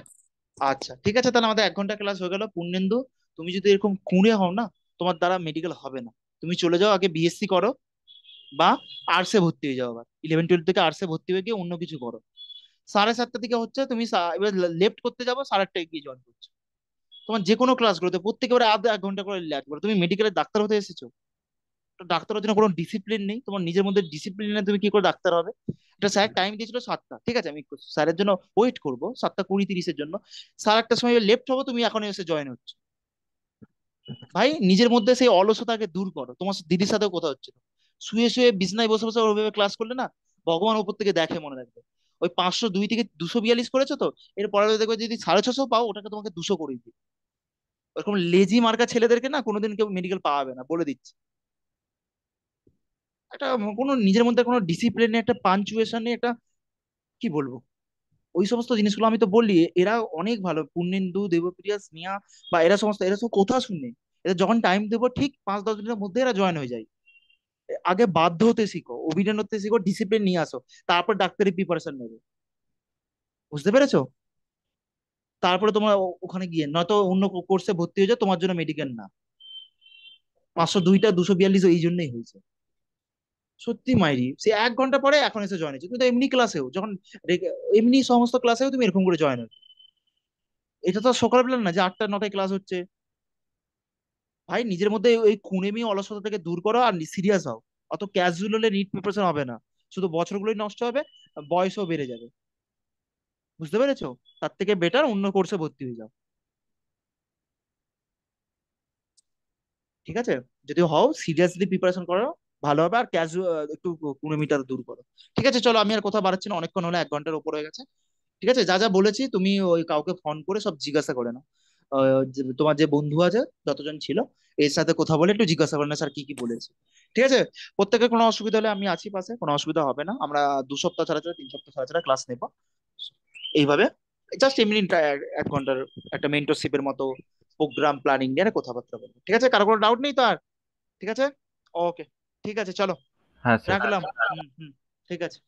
A: আচ্ছা ঠিক আছে, তাহলে আমাদের 1 ঘন্টা ক্লাস হয়ে গেল। পূর্ণেন্দু, তুমি যদি এরকম কুঁড়ে হও না, তোমার দ্বারা মেডিকেল হবে না। তুমি চলে যাও, আগে বিএসসি করো, বা আর্টসে ভর্তি হয়ে যাও, আবার 11-12 থেকে আর্টসে ভর্তি হয়ে গিয়ে অন্য কিছু করো। 7:30 থেকে হচ্ছে, তুমি এবার লেফট করতে যাবো, 8:30 গিয়ে জয়েন করছো। তোমার যে কোনো ক্লাসগুলোতে প্রত্যেকে এবার আধ 1 ঘন্টা করে ল্যাগ করো। তুমি মেডিকেলের ডাক্তার হতে এসেছো, তো ডাক্তার হওয়ার জন্য কোনো ডিসিপ্লিন নেই তোমার নিজের মধ্যে, ডিসিপ্লিনে তুমি কি করে ডাক্তার হবে? এটা স্যার টাইম দিয়েছিল 7টা, ঠিক আছে আমি স্যারের জন্য ওয়েট করবো 7:20-30-এর জন্য, 8:30-র সময় লেফট হবো, তুমি এখন এসে জয়েন হচ্ছে। ভাই নিজের মধ্যে সেই অলসতাকে দূর করো, তোমার দিদির সাথেও কথা হচ্ছে না। শুয়ে শুয়ে বিছনায় বসে বসে ওইভাবে ক্লাস করলে না, ভগবান উপর থেকে দেখে, মনে রাখবে। ওই 502 থেকে 242 করেছো তো, এর পরে দেখবে যদি 650 পাও, ওটাকে তোমাকে 200 করে দিই। ওরকম লেজি মার্কা ছেলেদেরকে না কোনোদিন কেউ মেডিকেল পাওয়াবে না, বলে দিচ্ছি। একটা কোনো নিজের মধ্যে কোনো ডিসিপ্লিন নেই, একটা পাঞ্চুয়েশন নেই, একটা কি বলবো, ওই সমস্ত জিনিসগুলো আমি তো বললি। এরা অনেক ভালো, পূর্ণেন্দু, দেবপ্রিয়া, স্নেহা, বা এরা সমস্ত, এরা সব কথা শুনে, এরা যখন টাইম দেবো ঠিক 5-10 মিনিটের মধ্যে এরা জয়েন হয়ে যায়। আগে বাধ্য হতে শিখো, অভিনয় হতে শিখো, ডিসিপ্লিন নিয়ে আসো, তারপর ডাক্তারি প্রিপারেশন নেবে। বুঝতে পেরেছো? তারপরে তোমার ওখানে গিয়ে নয়তো অন্য কোর্সে ভর্তি হয়ে যাও, তোমার জন্য মেডিকেল না। 502টা 242 এই জন্যই হয়েছে। সত্যি মাইরি, সে 1 ঘন্টা পরে এখন এসে জয়েন হয়েছে, কিন্তু এমনি ক্লাসেও যখন এমনি সমস্ত ক্লাসেও তুমি এরকম করে জয়েন হচ্ছে। এটা তো আর সকালবেলা না যে 8টা 9টায় ক্লাস হচ্ছে। ভাই নিজের মধ্যে ওই খুনেমি অলসতা থেকে দূর করো আর সিরিয়াস হও। অত ক্যাজুয়াল হলে নিট প্রিপারেশন হবে না, শুধু বছরগুলোই নষ্ট হবে, বয়সও বেড়ে যাবে। বুঝতে পেরেছো? তার থেকে বেটার অন্য কোর্সে ভর্তি হয়ে যাও। ঠিক আছে? যদি হও সিরিয়াসলি প্রিপারেশন করো, ভালো হবে। আর ক্যাজুয়াল একটু কুড়েমিটার দূর করো। ঠিক আছে, চলো আমি আর কথা বাড়াচ্ছি না, অনেকক্ষণ হলো, 1 ঘন্টার উপর হয়ে গেছে। ঠিক আছে, যা যা বলেছি তুমি ওই কাউকে ফোন করে সব জিজ্ঞাসা করে নাও। তোমার যে বন্ধু আছে, যতজন ছিল, এর সাথে কথা বলে একটু জিজ্ঞাসা করে না স্যার কি কি বলেছে। ঠিক আছে? প্রত্যেকের কোনো অসুবিধা হলে আমি আছি পাশে, কোনো অসুবিধা হবে না। আমরা 2 সপ্তাহ ছাড়া ছাড়া 3 সপ্তাহ ছাড়া ছাড়া ক্লাস নেবো এইভাবে। জাস্ট এমনি 1 ঘন্টার একটা মেন্টরশিপের মতো প্রোগ্রাম প্ল্যানিং নিয়ে একটা কথাবার্তা বলবো। ঠিক আছে, কারো কোনো ডাউট নেই তো আর? ঠিক আছে, ওকে, ঠিক আছে, চলো
C: হ্যাঁ স্যার।
A: রাখলাম। হুম হুম, ঠিক আছে।